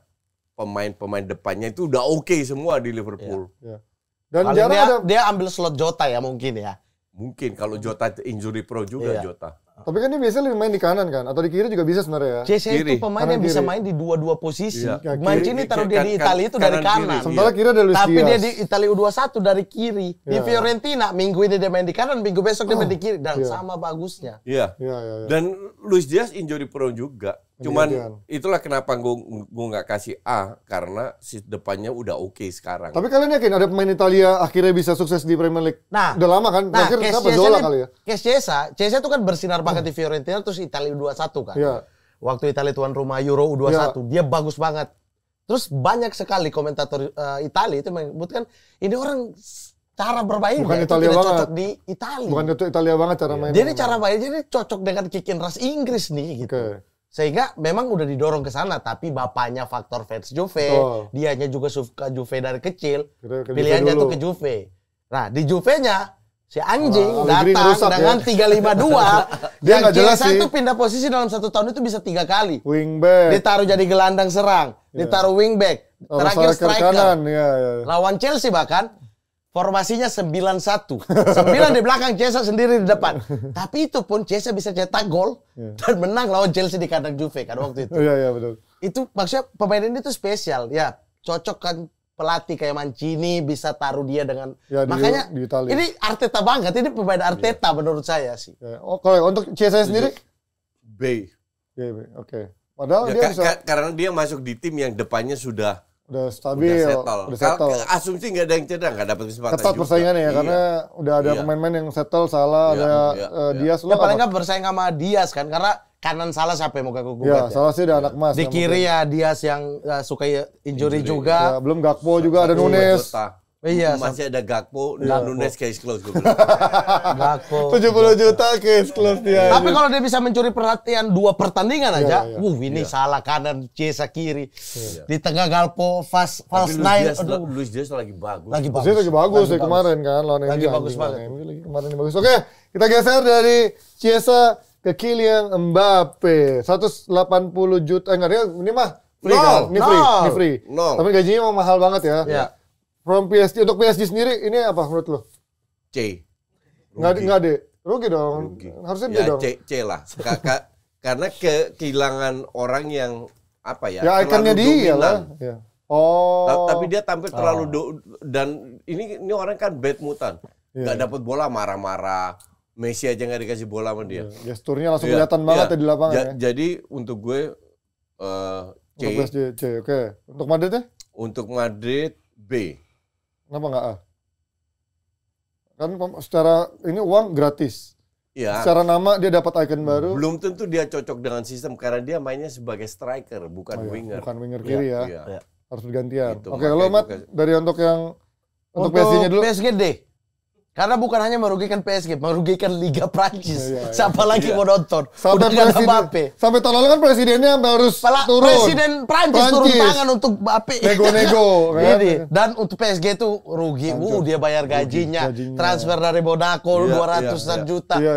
pemain-pemain depannya itu udah oke semua di Liverpool. Ya. Dan Paling jarang ada. dia ambil slot Jota ya mungkin ya. Mungkin kalau Jota injury pro juga Jota. Tapi kan dia biasanya main di kanan kan, atau di kiri juga bisa sebenarnya ya. Chiesa Kiri. itu pemain yang Kanan bisa kiri. main di dua-dua posisi. Iya. Mancini taruh dia di Italia itu dari kanan kiri. kanan. Sementara kiri ada Luis Tapi Diaz. dia di Italia U21 dari kiri. Di Iya. Fiorentina minggu ini dia main di kanan, minggu besok dia main di kiri dan sama bagusnya. Iya. Iya. Dan Luis Diaz injury prone juga. Cuman Gantian. itulah kenapa gue nggak kasih A karena si depannya udah oke sekarang. Tapi kalian yakin ada pemain Italia akhirnya bisa sukses di Premier League? Nah, udah lama kan? Terakhir siapa? Zola kali ya? Chiesa itu kan bersinar banget di Fiorentina terus Italia U21 kan. Iya. Waktu Italia tuan rumah Euro U21, dia bagus banget. Terus banyak sekali komentator Italia itu menyebutkan ini orang cara bermain Bukan itu Italia tidak banget. cocok di Italia. Bukan itu Italia banget cara mainnya. Jadi cara mainnya ini cocok dengan kikin ras Inggris nih gitu. Oke. Sehingga memang udah didorong ke sana, tapi bapaknya faktor fans Juve, Betul. dianya juga suka Juve dari kecil, Ke Juve pilihannya dulu. tuh ke Juve. Nah, di Juve-nya si anjing Allegri datang ngerusak dengan ya. 352. Dia Yang nggak jelas Chiesa sih. itu pindah posisi dalam 1 tahun itu bisa 3 kali. Wingback. Ditaruh jadi gelandang serang, ditaruh wingback, terakhir striker. kanan, ya. Lawan Chelsea bahkan formasinya 9-1. 9 di belakang, Chiesa sendiri di depan. Tapi itu pun Chiesa bisa cetak gol dan menang lawan Chelsea di kandang Juve kan waktu itu. Iya, betul. Itu maksudnya pemain ini tuh spesial. Ya, cocok kan pelatih kayak Mancini bisa taruh dia dengan Ya, makanya di Italia. ini Arteta banget. Ini pemain Arteta menurut saya sih. Ya. Oh, kalau untuk Chiesa sendiri? B. Ya, oke. Padahal Ya, dia bisa karena dia masuk di tim yang depannya sudah udah stabil, settle. udah settle. Kalau asumsi nggak ada yang cedera, nggak dapat kesempatan Ketat juga. persaingannya ya, Iya. karena udah ada Iya. pemain-pemain yang settle, Salah, Iya, ada iya, Diaz. Ya paling nggak bersaing sama Diaz kan karena kanan salah siapa yang mau Ya, gugat ya. Salah sih ada anak emas. Di yang kiri mungkin. ya Diaz yang suka injury Ya, juga. belum Gakpo juga ada Nunes. Iya, Masih ada Gakpo, Nunes case close gue bilang. Gakpo. 70 juta case close dia. Tapi kalau dia bisa mencuri perhatian 2 pertandingan aja, iya. ini salah kanan, Chiesa kiri. Di tengah Galpo, false nine. Aduh, Luis Diaz lagi bagus. lagi bagus. Lagi bagus ya kemarin kan lawan Lagi MU, bagus anjing, banget. lawan MU lagi kemarin bagus. Oke, kita geser dari Chiesa ke Kylian Mbappe. 180 juta. Enggak, dia ini mah free kan? Ini free. No. Tapi gajinya mah mahal banget ya. Ya. From PSG, untuk PSG sendiri ini apa menurut lo? C. Enggak deh. Rugi dong. Rugi. Harusnya dia Ya dong. C lah. Karena kehilangan orang yang apa ya? Ya ikonnya terlalu dia lah. dominan. Ya. Oh. Tapi dia tampil terlalu dan ini orang kan bad mutan. Nggak dapat bola marah-marah. Messi aja nggak dikasih bola sama dia. Gesturnya langsung kelihatan banget ya di lapangan ya. Jadi untuk gue C. Untuk PSG C, oke. Untuk Madrid ya? Untuk Madrid B. Kenapa nggak A? Kan secara ini uang gratis. Ya. Secara nama dia dapat icon baru. Belum tentu dia cocok dengan sistem karena dia mainnya sebagai striker bukan winger. Bukan winger kiri ya. Iya. Harus bergantian. Gitu, Oke, lo makanya Mat gue dari untuk yang untuk Untuk PSG-nya dulu. PSG D. Karena bukan hanya merugikan PSG, merugikan Liga Prancis. Iya. Siapa lagi mau nonton? Sampai Udah nggak ada presiden, Mbappe. sampai tahun lalu kan presidennya sampai harus turun. Presiden Prancis turun tangan untuk Mbappe. Nego-nego, kan? Ini. Dan untuk PSG itu rugi. Dia bayar gajinya. gajinya. Transfer dari Monaco Iya, 200-an iya. juta. Iya.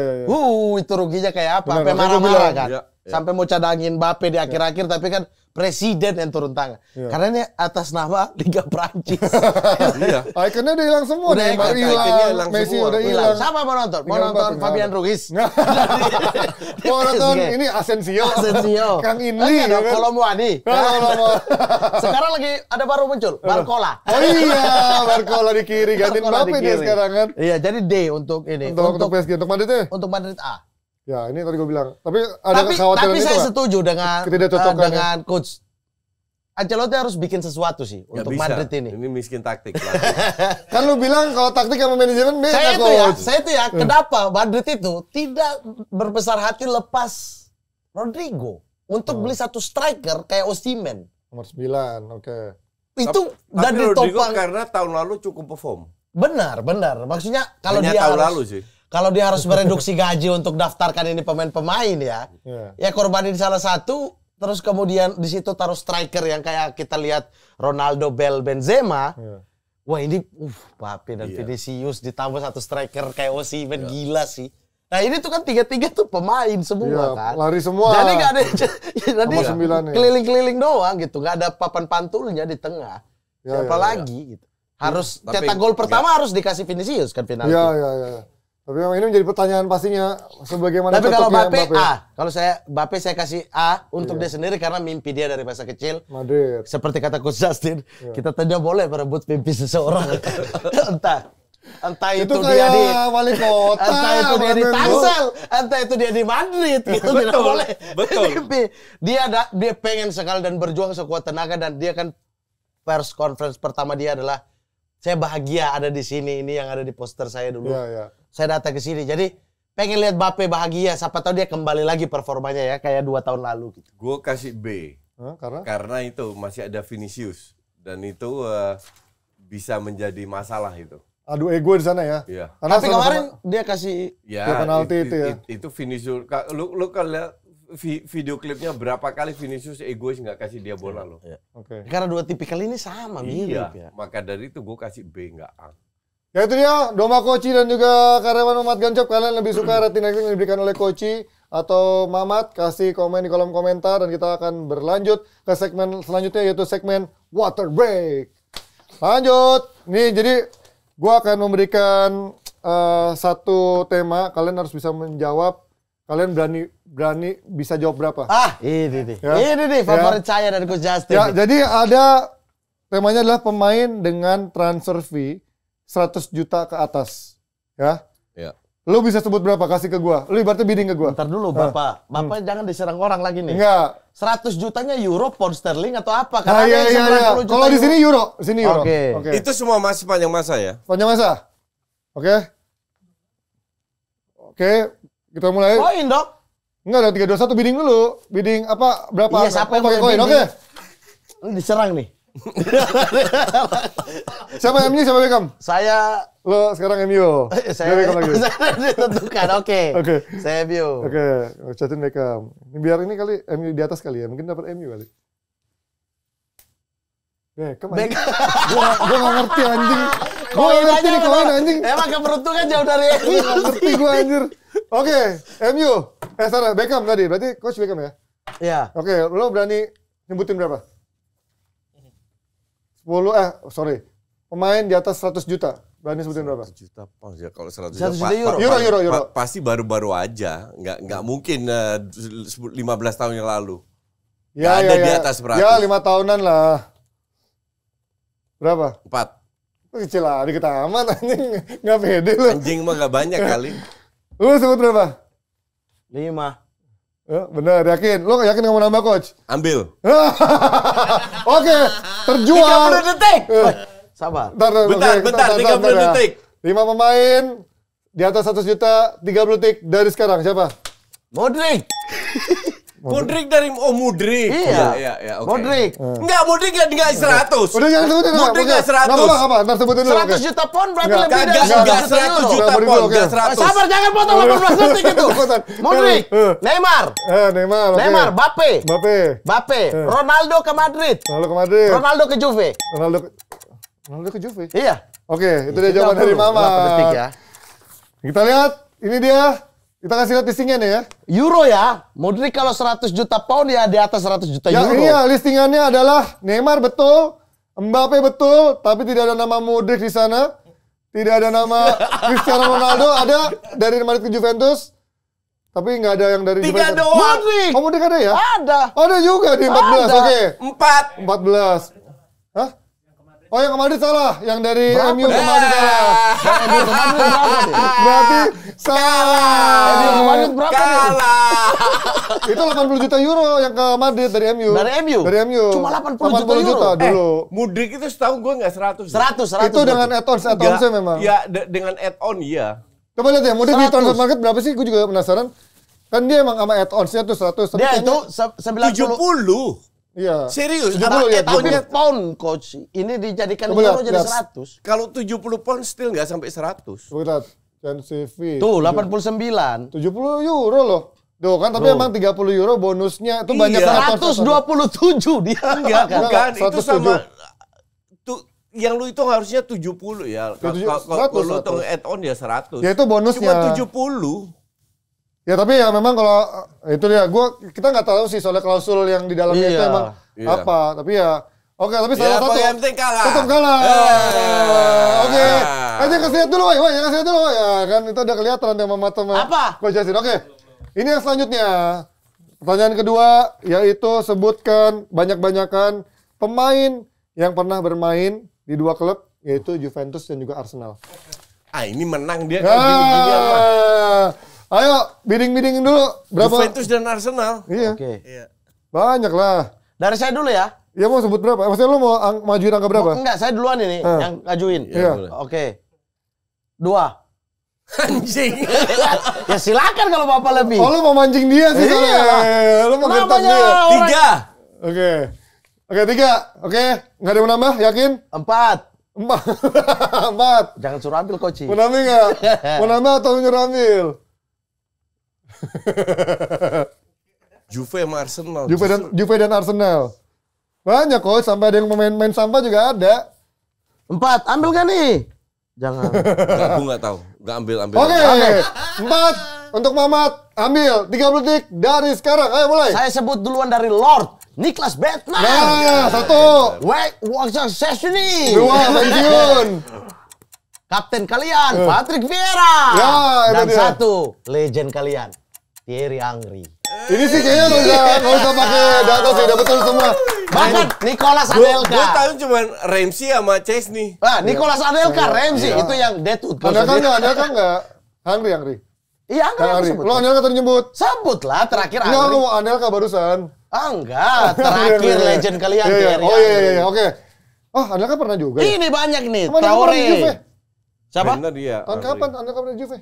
Itu ruginya kayak apa? Benar, Sampai makanya gua marah-marah bilang. kan. Iya, iya. Sampai mau cadangin Mbappe di akhir-akhir tapi kan presiden yang turun tangan. Karena ini atas nama Liga Prancis. Iya. Ikonnya udah hilang semua. Udah Neymar ikonnya hilang, hilang Messi semua. udah hilang. Siapa mau nonton? Mau Tinggal nonton Mbappe, Fabian nggak Ruiz. Mau nonton ini Asensio. Kang Kang Inli. dong, kan? Kolomuani. Sekarang lagi ada baru muncul, Barcola. Oh iya, Barcola di kiri. Gantiin Barcola Mbappe di dia kiri. sekarang kan. Iya, jadi D untuk ini. Untuk PSG, untuk Madrid ya? Untuk Madrid A. Ya, ini tadi gue bilang. Tapi ada kekhawatiran Tapi itu saya nggak? setuju dengan Ketidakcocokan ya? dengan coach Ancelotti harus bikin sesuatu sih Nggak untuk bisa. Madrid ini. Ini miskin taktik. Kan lu bilang kalau taktik sama manajemen beda, coach. Saya itu ya, kenapa Madrid itu tidak berbesar hati lepas Rodrigo untuk beli satu striker kayak Osimhen. Nomor 9, oke. Itu Tapi dan Rodrigo ditopang. karena tahun lalu cukup perform. Benar. Maksudnya kalau Hanya dia tahun harus lalu sih. kalau dia harus mereduksi gaji untuk daftarkan ini pemain-pemain ya. Iya. Ya korbanin salah satu, terus kemudian di situ taruh striker yang kayak kita lihat Ronaldo, Benzema. Iya. Wah ini, Mbappe dan Vinicius ditambah satu striker kayak Osimhen gila sih. Nah ini tuh kan tiga-tiga tuh pemain semua Iya, kan. lari semua. Jadi nggak ada, jadi Nomor 9 ya. keliling-keliling doang gitu, nggak ada papan pantulnya di tengah. Ya, Siapa ya, lagi gitu. Harus Tapi cetak gol pertama harus dikasih Vinicius kan penalti. Iya. Tapi memang ini menjadi pertanyaan pastinya sebagaimana Tapi kalau cocoknya Mbappe A, kalau Mbappe saya kasih A untuk dia sendiri karena mimpi dia dari masa kecil. Madrid. Seperti kata Coach Justin, kita tidak boleh merebut mimpi seseorang. entah itu dia kayak di wali kota. entah itu dia di Madrid. Tangsel, entah itu dia di Madrid, gitu tidak Betul, boleh. betul. Mimpi. Dia pengen sekali dan berjuang sekuat tenaga, dan dia kan press conference pertama dia adalah saya bahagia ada di sini, ini yang ada di poster saya dulu. Iya. Saya datang ke sini. Jadi pengen lihat Mbappe bahagia, siapa tahu dia kembali lagi performanya ya kayak 2 tahun lalu gitu. Gue kasih B. Hah, karena? Karena itu masih ada Vinicius. Dan itu bisa menjadi masalah itu. Adu ego di sana ya. Iya. Karena Tapi kemarin dia kasih Ya, Ya, penalti itu ya. Itu Vinicius. Lu kalau lihat video klipnya berapa kali Vinicius egois nggak kasih dia bola lo. Oke. karena 2 tipikal ini sama mirip ya. Maka dari itu gue kasih B nggak A. Ya itu dia, Doma Koci dan juga karyawan Mamat Gancop. Kalian lebih suka rating yang diberikan oleh Koci atau Mamat? Kasih komen di kolom komentar dan kita akan berlanjut ke segmen selanjutnya, yaitu segmen Water Break. Lanjut. Nih, jadi gua akan memberikan satu tema. Kalian harus bisa menjawab. Kalian berani bisa jawab berapa? Ini nih. Ya. Ini nih favorit saya dari Coach Justin. Ya, nih. jadi ada temanya adalah pemain dengan transfer fee 100 juta ke atas. Ya. Ya. Lu bisa sebut berapa? Kasih ke gua. Lu ibaratnya bidding ke gua. Bentar dulu Bapak. Bapak jangan diserang orang lagi nih. Enggak. 100 jutanya euro, pound sterling atau apa? Nah, Karena ada yang 90 juta Kalau di euro. sini euro, di sini euro. Oke. Itu semua masih panjang masa ya? Panjang masa? Oke. Oke, kita mulai. Koin dok. Enggak ada 321 bidding dulu. Bidding apa? Berapa? Iya, siapa yang pakai mau koin? bidding? Oke. Ini diserang nih. Siapa MU, siapa Beckham? Saya Lo sekarang MU. Dia Beckham lagi. saya ditentukan. Oke. Oke. Saya view. Oke, Justin Beckham. Ini biar ini kali MU di atas kali ya. Mungkin dapat MU kali. Beckham. Gua nggak ngerti anjing. Gua nggak ngerti nih koin anjing. Emang keberuntungan jauh dari Gua nggak ngerti gua anjir. Oke, MU. Salah, Beckham tadi. Berarti coach Beckham ya? Ya. Oke, lo berani nyebutin berapa? 10, pemain di atas 100 juta. Berani sebutin berapa? 100 juta pound ya, kalau 100 100 juta euro. Euro. Pasti baru-baru aja, nggak mungkin 15 tahun yang lalu. Ya, Nggak ada di atas 100. Ya, 5 tahunan lah. Berapa? 4. Kecil lah, dikit amat anjing. Nggak pede lu. Anjing mah nggak banyak kali. Lu sebut berapa? 5. Bener, yakin? Lu yakin nggak mau nambah coach? Ambil. Oke, terjual. 30 detik. Sabar. Bentar, 30 detik. 5 pemain di atas 100 juta, 30 detik dari sekarang. Siapa? Modric. Modric dari Mudrik. Iya. Ya, oke. Modric. Enggak, Modric nggak 100. Udah jangan sebutin. Modric nggak 100. Nggak apa-apa, ntar sebutin dulu. 100 juta pound berarti Nggak, lebih dari Enggak 100 juta 100 euro. juta Beri dulu, pound, oke. enggak 100. Sabar, jangan potong 18 detik itu. Cepetan. Modric, Neymar, Neymar, oke. Neymar, Mbappe, Mbappe. Ronaldo ke Madrid, Ronaldo ke Madrid. Ronaldo ke Juve. Ronaldo ke Juve. Iya. Oke, itu dia jawaban dari Mama. Berapa detik ya? Kita lihat, ini dia Kita kasih lihat listingnya nih ya. Euro ya. Modric kalau 100 juta pound ya di atas 100 juta Yang euro. ini ya listingannya adalah Neymar betul, Mbappe betul, tapi tidak ada nama Modric di sana. Tidak ada nama Cristiano Ronaldo, ada dari Madrid ke Juventus. Tapi nggak ada yang dari 3 Juventus. doang. Modric. Oh, Modric ada ya? Ada. Ada juga di 14, Ada. oke. 4. 14. Hah? Oh, yang ke Madrid salah. Yang dari Berapa? MU ke Madrid salah. MU ke Madrid berapa nih? Berarti salah. MU ke Madrid berapa nih? Kalah. Itu 80 juta euro yang ke Madrid dari MU. Dari MU? Dari MU. Cuma 80 juta euro? dulu. Mudrik itu setahu gue nggak 100. 100. Itu dengan add-ons-nya memang. Ya, dengan add-on iya. Coba lihat ya, Modric di 100. transfer market berapa sih? Gue juga penasaran. Kan dia emang sama add-ons-nya tuh 100. Tapi Dia kayaknya- itu 70. Iya. Serius? 70 ya, tapi 70. pound coach. Ini dijadikan Coba euro lihat, jadi lihat. 100. Kalau 70 pound still nggak sampai 100. Coba lihat. CV. Tuh 89. 70 euro loh. Tuh kan tapi emang 30 euro bonusnya itu banyak Iya. 127 dia. Enggak, bukan. Itu 107. sama tuh yang lu hitung harusnya 70 ya. Kalau 100. lu hitung add-on ya 100. Ya itu bonusnya. Cuma 70. Ya tapi ya memang kalau itu dia kita nggak tahu sih soal klausul yang di dalamnya itu Iya. emang Iya. apa. Tapi ya oke, tapi Ya, salah satu. yang penting kalah. Tetap kalah. Oke. Ah. Aja kasih lihat dulu, Woi. Kasih lihat dulu, Woi. Ya kan itu udah kelihatan sama mata Apa? Coach Yasin. Oke. Ini yang selanjutnya. Pertanyaan kedua yaitu sebutkan banyak-banyakan pemain yang pernah bermain di dua klub yaitu Juventus dan juga Arsenal. Ah, ini menang dia kalau gini-gini apa? Ayo, bidding dulu. Berapa? Juventus dan Arsenal. Iya. Oke. Iya. Banyak lah. Dari saya dulu ya. Ya mau sebut berapa? Maksudnya lu mau majuin angka berapa? Enggak, saya duluan ini yang ngajuin. Iya. boleh. Oke. 2. Anjing. Ya silakan kalau Bapak lebih. Oh lu mau mancing dia sih Iya. soalnya. Lu mau gentak Namanya dia. orang- 3. Oke. Oke, 3. Oke, nggak ada yang mau nambah? Yakin? 4. 4. Jangan suruh ambil coach. Mau nambah nggak? Mau nambah atau nyuruh ambil? Juve sama Arsenal. Juve dan Arsenal. Banyak kok, sampai ada yang main sampah juga ada. 4. Ambil gak nih? Jangan. Enggak, gue nggak tahu. Nggak ambil. Oke. 4 untuk Mamat. Ambil 30 detik dari sekarang. Ayo mulai. Saya sebut duluan dari Lord Niklas Bentner. Nah, 1. Waksa Sesini. 2 pensiun. Kapten kalian, Patrick Vieira. Ya, itu Dan dia. 1, legend kalian, Thierry Henry. Ini sih kayaknya nggak usah pakai data sih, udah betul semua. Bahkan Nicolas Gue Anelka. tahu cuma Ramsey sama Chesney. Nicolas Anelka, Ramsey, itu yang deadwood. Anda kan nggak? Henry. Iya, Kan Henry. Lo Anelka tadi nyebut. Sebutlah terakhir Enggak, Henry. lo mau Anelka barusan. Enggak, terakhir legend kalian, Iya, iya. Thierry Oh Henry. iya, oke. Oh, Anelka pernah juga ya? Ini banyak nih, Sama Anelka pernah di Juve? Traore. Siapa? Bener dia. Tahun kapan Anelka pernah di Juve?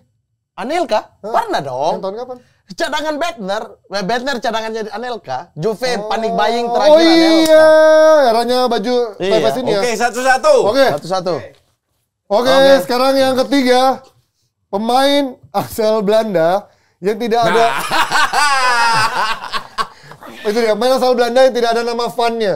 Anelka? Pernah Yang dong. tahun kapan? Cadangan Bentner cadangannya Anelka. Juve panik buying Oh terakhir Anelka. iya, eranya baju Iya. Pepes ini ya. Oke, satu-satu. Oke. Satu-satu. Oke, Oke. sekarang yang ketiga. Pemain asal Belanda yang tidak ada. Itu dia, pemain asal Belanda yang tidak ada nama Van-nya.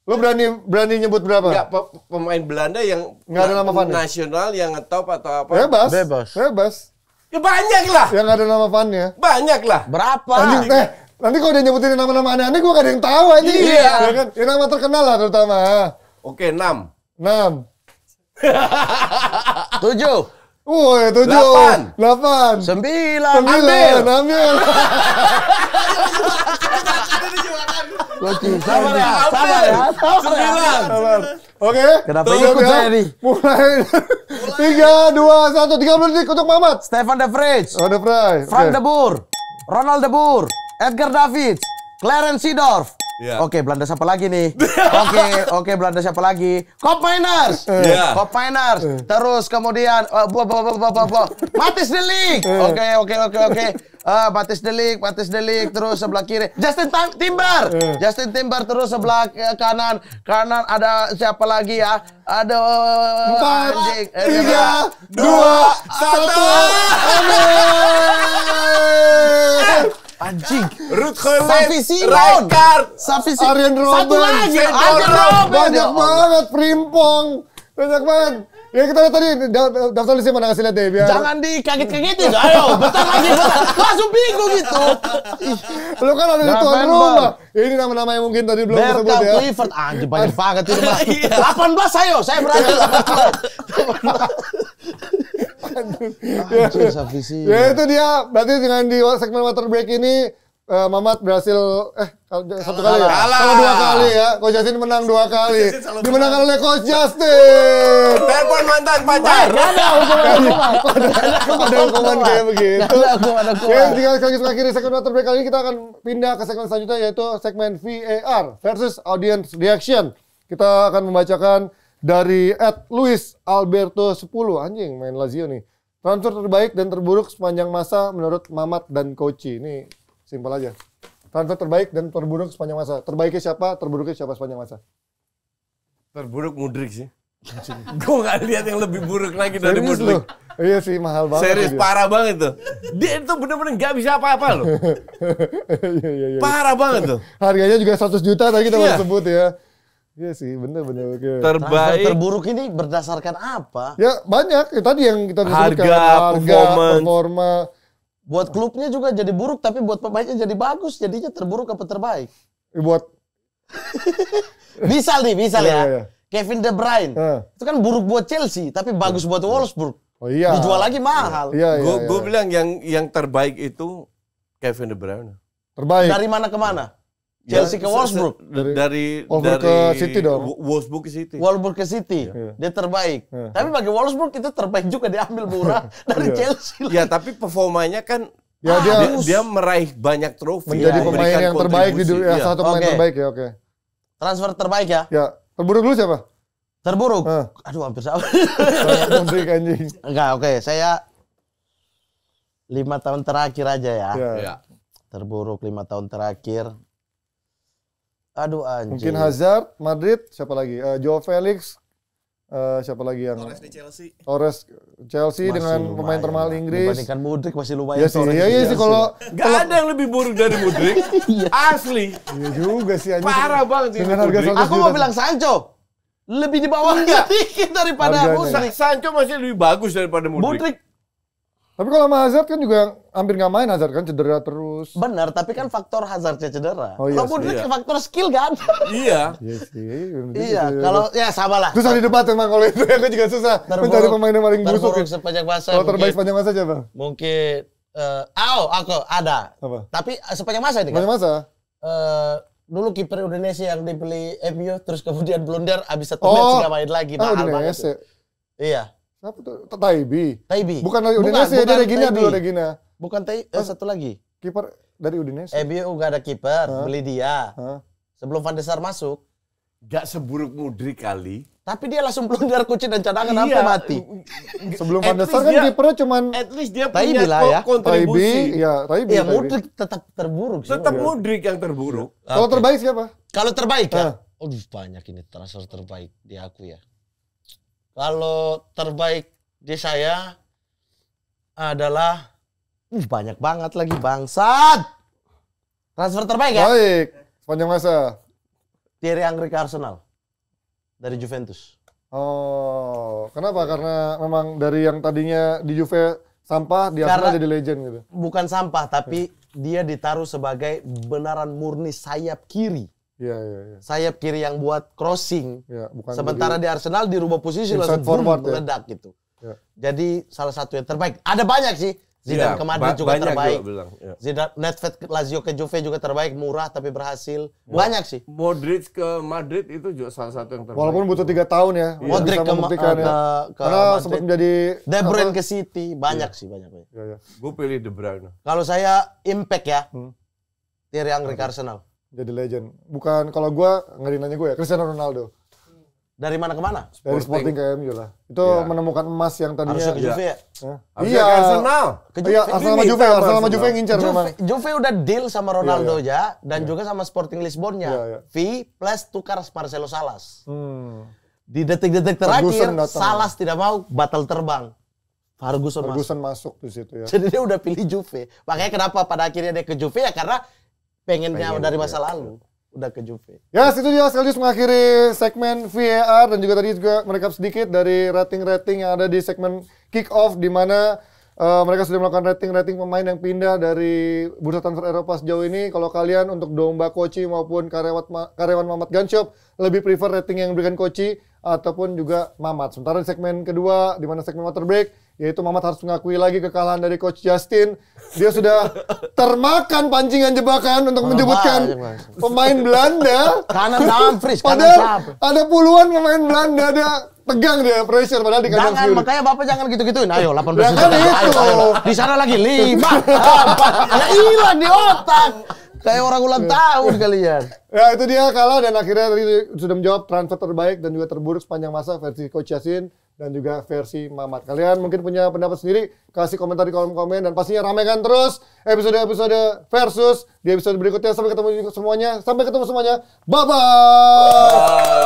Lo berani nyebut berapa? Enggak, pemain Belanda yang Nggak ada nama Van ya? nasional yang ngetop atau apa? Bebas. Ya banyak lah. Yang nggak ada nama Van-nya. Banyak lah. Berapa? Anjing, nanti kalau dia nyebutin nama-nama aneh-aneh, gue gak ada yang tahu anjing. Iya. Ya kan? Ya, nama terkenal lah terutama. Oke, 6. 6. 7. Woi, 7. 8. 9. 9. Ambil. Sabar ya. Oke. Kenapa Tuh, ikut ya. saya nih? Mulai. 3, 2, 1. 30 detik untuk Mamat. Stefan de Vrij. Oh, udah Fry. Frank Oke. de Boer. Ronald de Boer. Edgar Davids. Clarence Seedorf. Iya. Oke, Belanda siapa lagi nih? Oke, Belanda siapa lagi? Koop Mainers. Iya. Koop Mainers. Terus kemudian Matthijs de Ligt. Oke. Matthijs de Ligt terus sebelah kiri. Justin Timber. Justin Timber terus sebelah kanan. Kanan ada siapa lagi ya? Aduh. 4, 3, 2, 1. Anjing. Ruud Gullit, Xavi Simon. Rijkaard, Safi Arjen Satu Robben. lagi. Arjen Arjen Robben. Robben. Banyak banget Frimpong. Banyak banget. Ya kita lihat tadi daftar listnya mana kasih lihat deh biar. Jangan dikaget-kagetin. Ayo, bentar lagi. Langsung bingung gitu. Lu kan ada di tuan rumah. Ini nama-nama yang mungkin tadi belum disebut Berkau ya. Clifford. Anjir banyak banget itu. 18 ayo. Saya berani 18. Anjir Savisi. Ya itu dia. Berarti dengan di segmen water break ini Mamat berhasil satu kali ya? Kalah 2 kali ya. Coach Justin menang 2 kali. Dimenangkan oleh Coach Justin. Telepon mantan pacar. Ada hukuman kayak begitu. Ada Oke, tinggal sekali mengakhiri segmen water break kali ini kita akan pindah ke segmen selanjutnya yaitu segmen VAR versus Audience Reaction. Kita akan membacakan dari @Luis Alberto 10. Anjing main Lazio nih. Transfer terbaik dan terburuk sepanjang masa menurut Mamat dan Koci. Ini simpel aja. Transfer terbaik dan terburuk sepanjang masa. Terbaiknya siapa, terburuknya siapa sepanjang masa? Terburuk Mudryk sih. Gue gak lihat yang lebih buruk lagi dari Serius Mudryk. lu? Iya sih, mahal banget. Serius, parah banget tuh. Dia itu bener-bener gak bisa apa-apa loh. Iya. Parah banget tuh. Harganya juga 100 juta tadi kita Iya. baru sebut ya. Iya sih, bener-bener. Oke. Terbaik. terburuk ini berdasarkan apa? Ya banyak, tadi yang kita sebutkan. Harga, performa. Buat klubnya juga jadi buruk, tapi buat pemainnya jadi bagus. Jadinya terburuk apa terbaik? Buat Misal Iya, ya. iya. Kevin De Bruyne. Itu kan buruk buat Chelsea, tapi bagus buat Wolfsburg. Oh iya. Dijual lagi mahal. Iya. Gue bilang yang terbaik itu Kevin De Bruyne. Terbaik. Dari mana ke mana? Chelsea ke Wolfsburg. Dari Wolfsburg ke City dong. Wolfsburg ke City. Wolfsburg ke City. Dia terbaik. Tapi bagi Wolfsburg itu terbaik juga diambil murah dari Chelsea. Ya tapi performanya kan Ya dia meraih banyak trofi. menjadi ya, pemain memberikan yang terbaik di kontribusi. dunia. Ya. Satu pemain Oke. terbaik ya, oke. Transfer terbaik ya. Ya, terburuk dulu siapa? Terburuk. Aduh hampir sama. Mudryk anjing. Enggak, oke. Saya 5 tahun terakhir aja ya. Ya. Terburuk 5 tahun terakhir. Aduh anjing. Mungkin Hazard, Madrid, siapa lagi? Joao Felix, siapa lagi yang Torres di Chelsea. Torres Chelsea Masih dengan lumayan pemain termahal lah. Inggris. Dibandingkan Mudryk masih lumayan. Iya sih, Torres iya di sih Chelsea. kalau Gak ada yang lebih buruk dari Mudryk. Asli. iya juga sih anjing. Parah banget ini Dengan harga Mudryk. 100 Aku juta. mau bilang Sancho. Lebih di bawahnya dikit daripada Harganya. Mudryk. Sancho masih lebih bagus daripada Mudryk. Mudryk Tapi kalau sama Hazard kan juga hampir nggak main, Hazard kan cedera terus. benar, tapi kan faktor Hazardnya cedera. Oh, iya Kalau sih. Mudryk Iya. faktor skill kan. Iya. Iya sih. Iya, kalau ya sama lah. susah didebat emang kalau itu aku juga susah mencari pemain yang paling busuk. terburuk sepanjang masa. Kalau terbaik sepanjang masa siapa? Mungkin aku ada. Apa? Tapi sepanjang masa ini kan. Sepanjang masa? Dulu kiper Indonesia yang dibeli MU terus kemudian blunder abis 1 match nggak main lagi. Mahal banget. Udinese. Iya. Siapa tuh? Taibi. Taibi. Bukan dari Udinese, dia Regina dulu, Regina. Bukan satu lagi. Kiper dari Udinese. MU nggak ada kiper, beli dia. Hah? Sebelum Van der Sar masuk. Gak seburuk Mudryk kali. Tapi dia langsung blunder kucing dan cadangan sampai mati. Sebelum At Van der Sar least kan dia- kipernya cuman At least dia Taibi punya lah ya. kontribusi. Taibi, ya Taibi. Iya, Taibi. Mudryk tetap terburuk sih. Tetap Mudryk yang terburuk. Kalau terbaik siapa? Kalau terbaik Ah. ya? Aduh banyak ini transfer terbaik di aku ya. Kalau terbaik di saya adalah banyak banget lagi bangsat. Transfer terbaik ya? Baik. Sepanjang masa. Thierry Henry ke Arsenal dari Juventus. Oh, kenapa? Karena memang dari yang tadinya di Juve sampah, di Arsenal Karena- jadi legend gitu. Bukan sampah tapi dia ditaruh sebagai benaran murni sayap kiri. Iya. Sayap kiri yang buat crossing. Ya, bukan Sementara di Arsenal dirubah posisi Inside langsung forward, boom, ya. meledak gitu. Ya. Jadi salah satu yang terbaik. Ada banyak sih. Zidane Iya, ke Madrid juga banyak terbaik. bilang, ya. Zidane Nedved ke Lazio ke Juve juga terbaik, murah tapi berhasil. Banyak sih. Modric ke Madrid itu juga salah satu yang terbaik. Walaupun butuh 3 tahun ya. Modric bisa ke membuktikan ya. Karena Madrid. sempat menjadi De Bruyne apa? ke City, banyak sih banyak. Ya. Gue pilih De Bruyne. Kalau saya impact ya, Thierry Henry ke Arsenal. Jadi legend. Bukan kalau gua nggak nanya gue ya, Cristiano Ronaldo. Dari mana ke mana? Dari Sporting ke MU lah. Itu Iya. menemukan emas yang tadinya. Harusnya ke Juve ya. Hah? Harusnya Iya. ke Arsenal. Ke Iya, Arsenal sama Juve, Arsenal sama Juve yang ngincar memang. Juve udah deal sama Ronaldo ya dan juga sama Sporting Lisbonnya. Iya. Fee plus tukar Marcelo Salas. Hmm. Di detik-detik terakhir Ferguson datang. Salas tidak mau batal terbang. Ferguson masuk. Ferguson masuk di situ ya. Jadi dia udah pilih Juve. Makanya kenapa pada akhirnya dia ke Juve ya karena pengennya dari masa lalu. udah ke Juve. Ya, itu dia sekaligus mengakhiri segmen VAR dan juga tadi juga merekap sedikit dari rating-rating yang ada di segmen kick off di mana mereka sudah melakukan rating-rating pemain yang pindah dari bursa transfer Eropa sejauh ini. Kalau kalian untuk domba Koci maupun karyawan Mamat Gunshop lebih prefer rating yang diberikan Koci ataupun juga Mamat. Sementara di segmen kedua di mana segmen water break, yaitu Mamat harus mengakui lagi kekalahan dari Coach Justin. Dia sudah termakan pancingan jebakan untuk menyebutkan pemain Belanda. Kanan Dumfries, Padahal ada puluhan pemain Belanda, dia tegang dia, pressure padahal di kandang Jangan, sendiri. makanya Bapak jangan gitu-gituin. Ayo 18 Ya kan itu. Ayo. Di sana lagi 5, 4. Ya hilang di otak. Kayak orang ulang tahun kalian. Ya itu dia kalah dan akhirnya tadi sudah menjawab transfer terbaik dan juga terburuk sepanjang masa versi Coach Yassin dan juga versi Mamat. Kalian mungkin punya pendapat sendiri, kasih komentar di kolom komen dan pastinya ramaikan terus episode-episode versus di episode berikutnya. Sampai ketemu semuanya. Bye bye.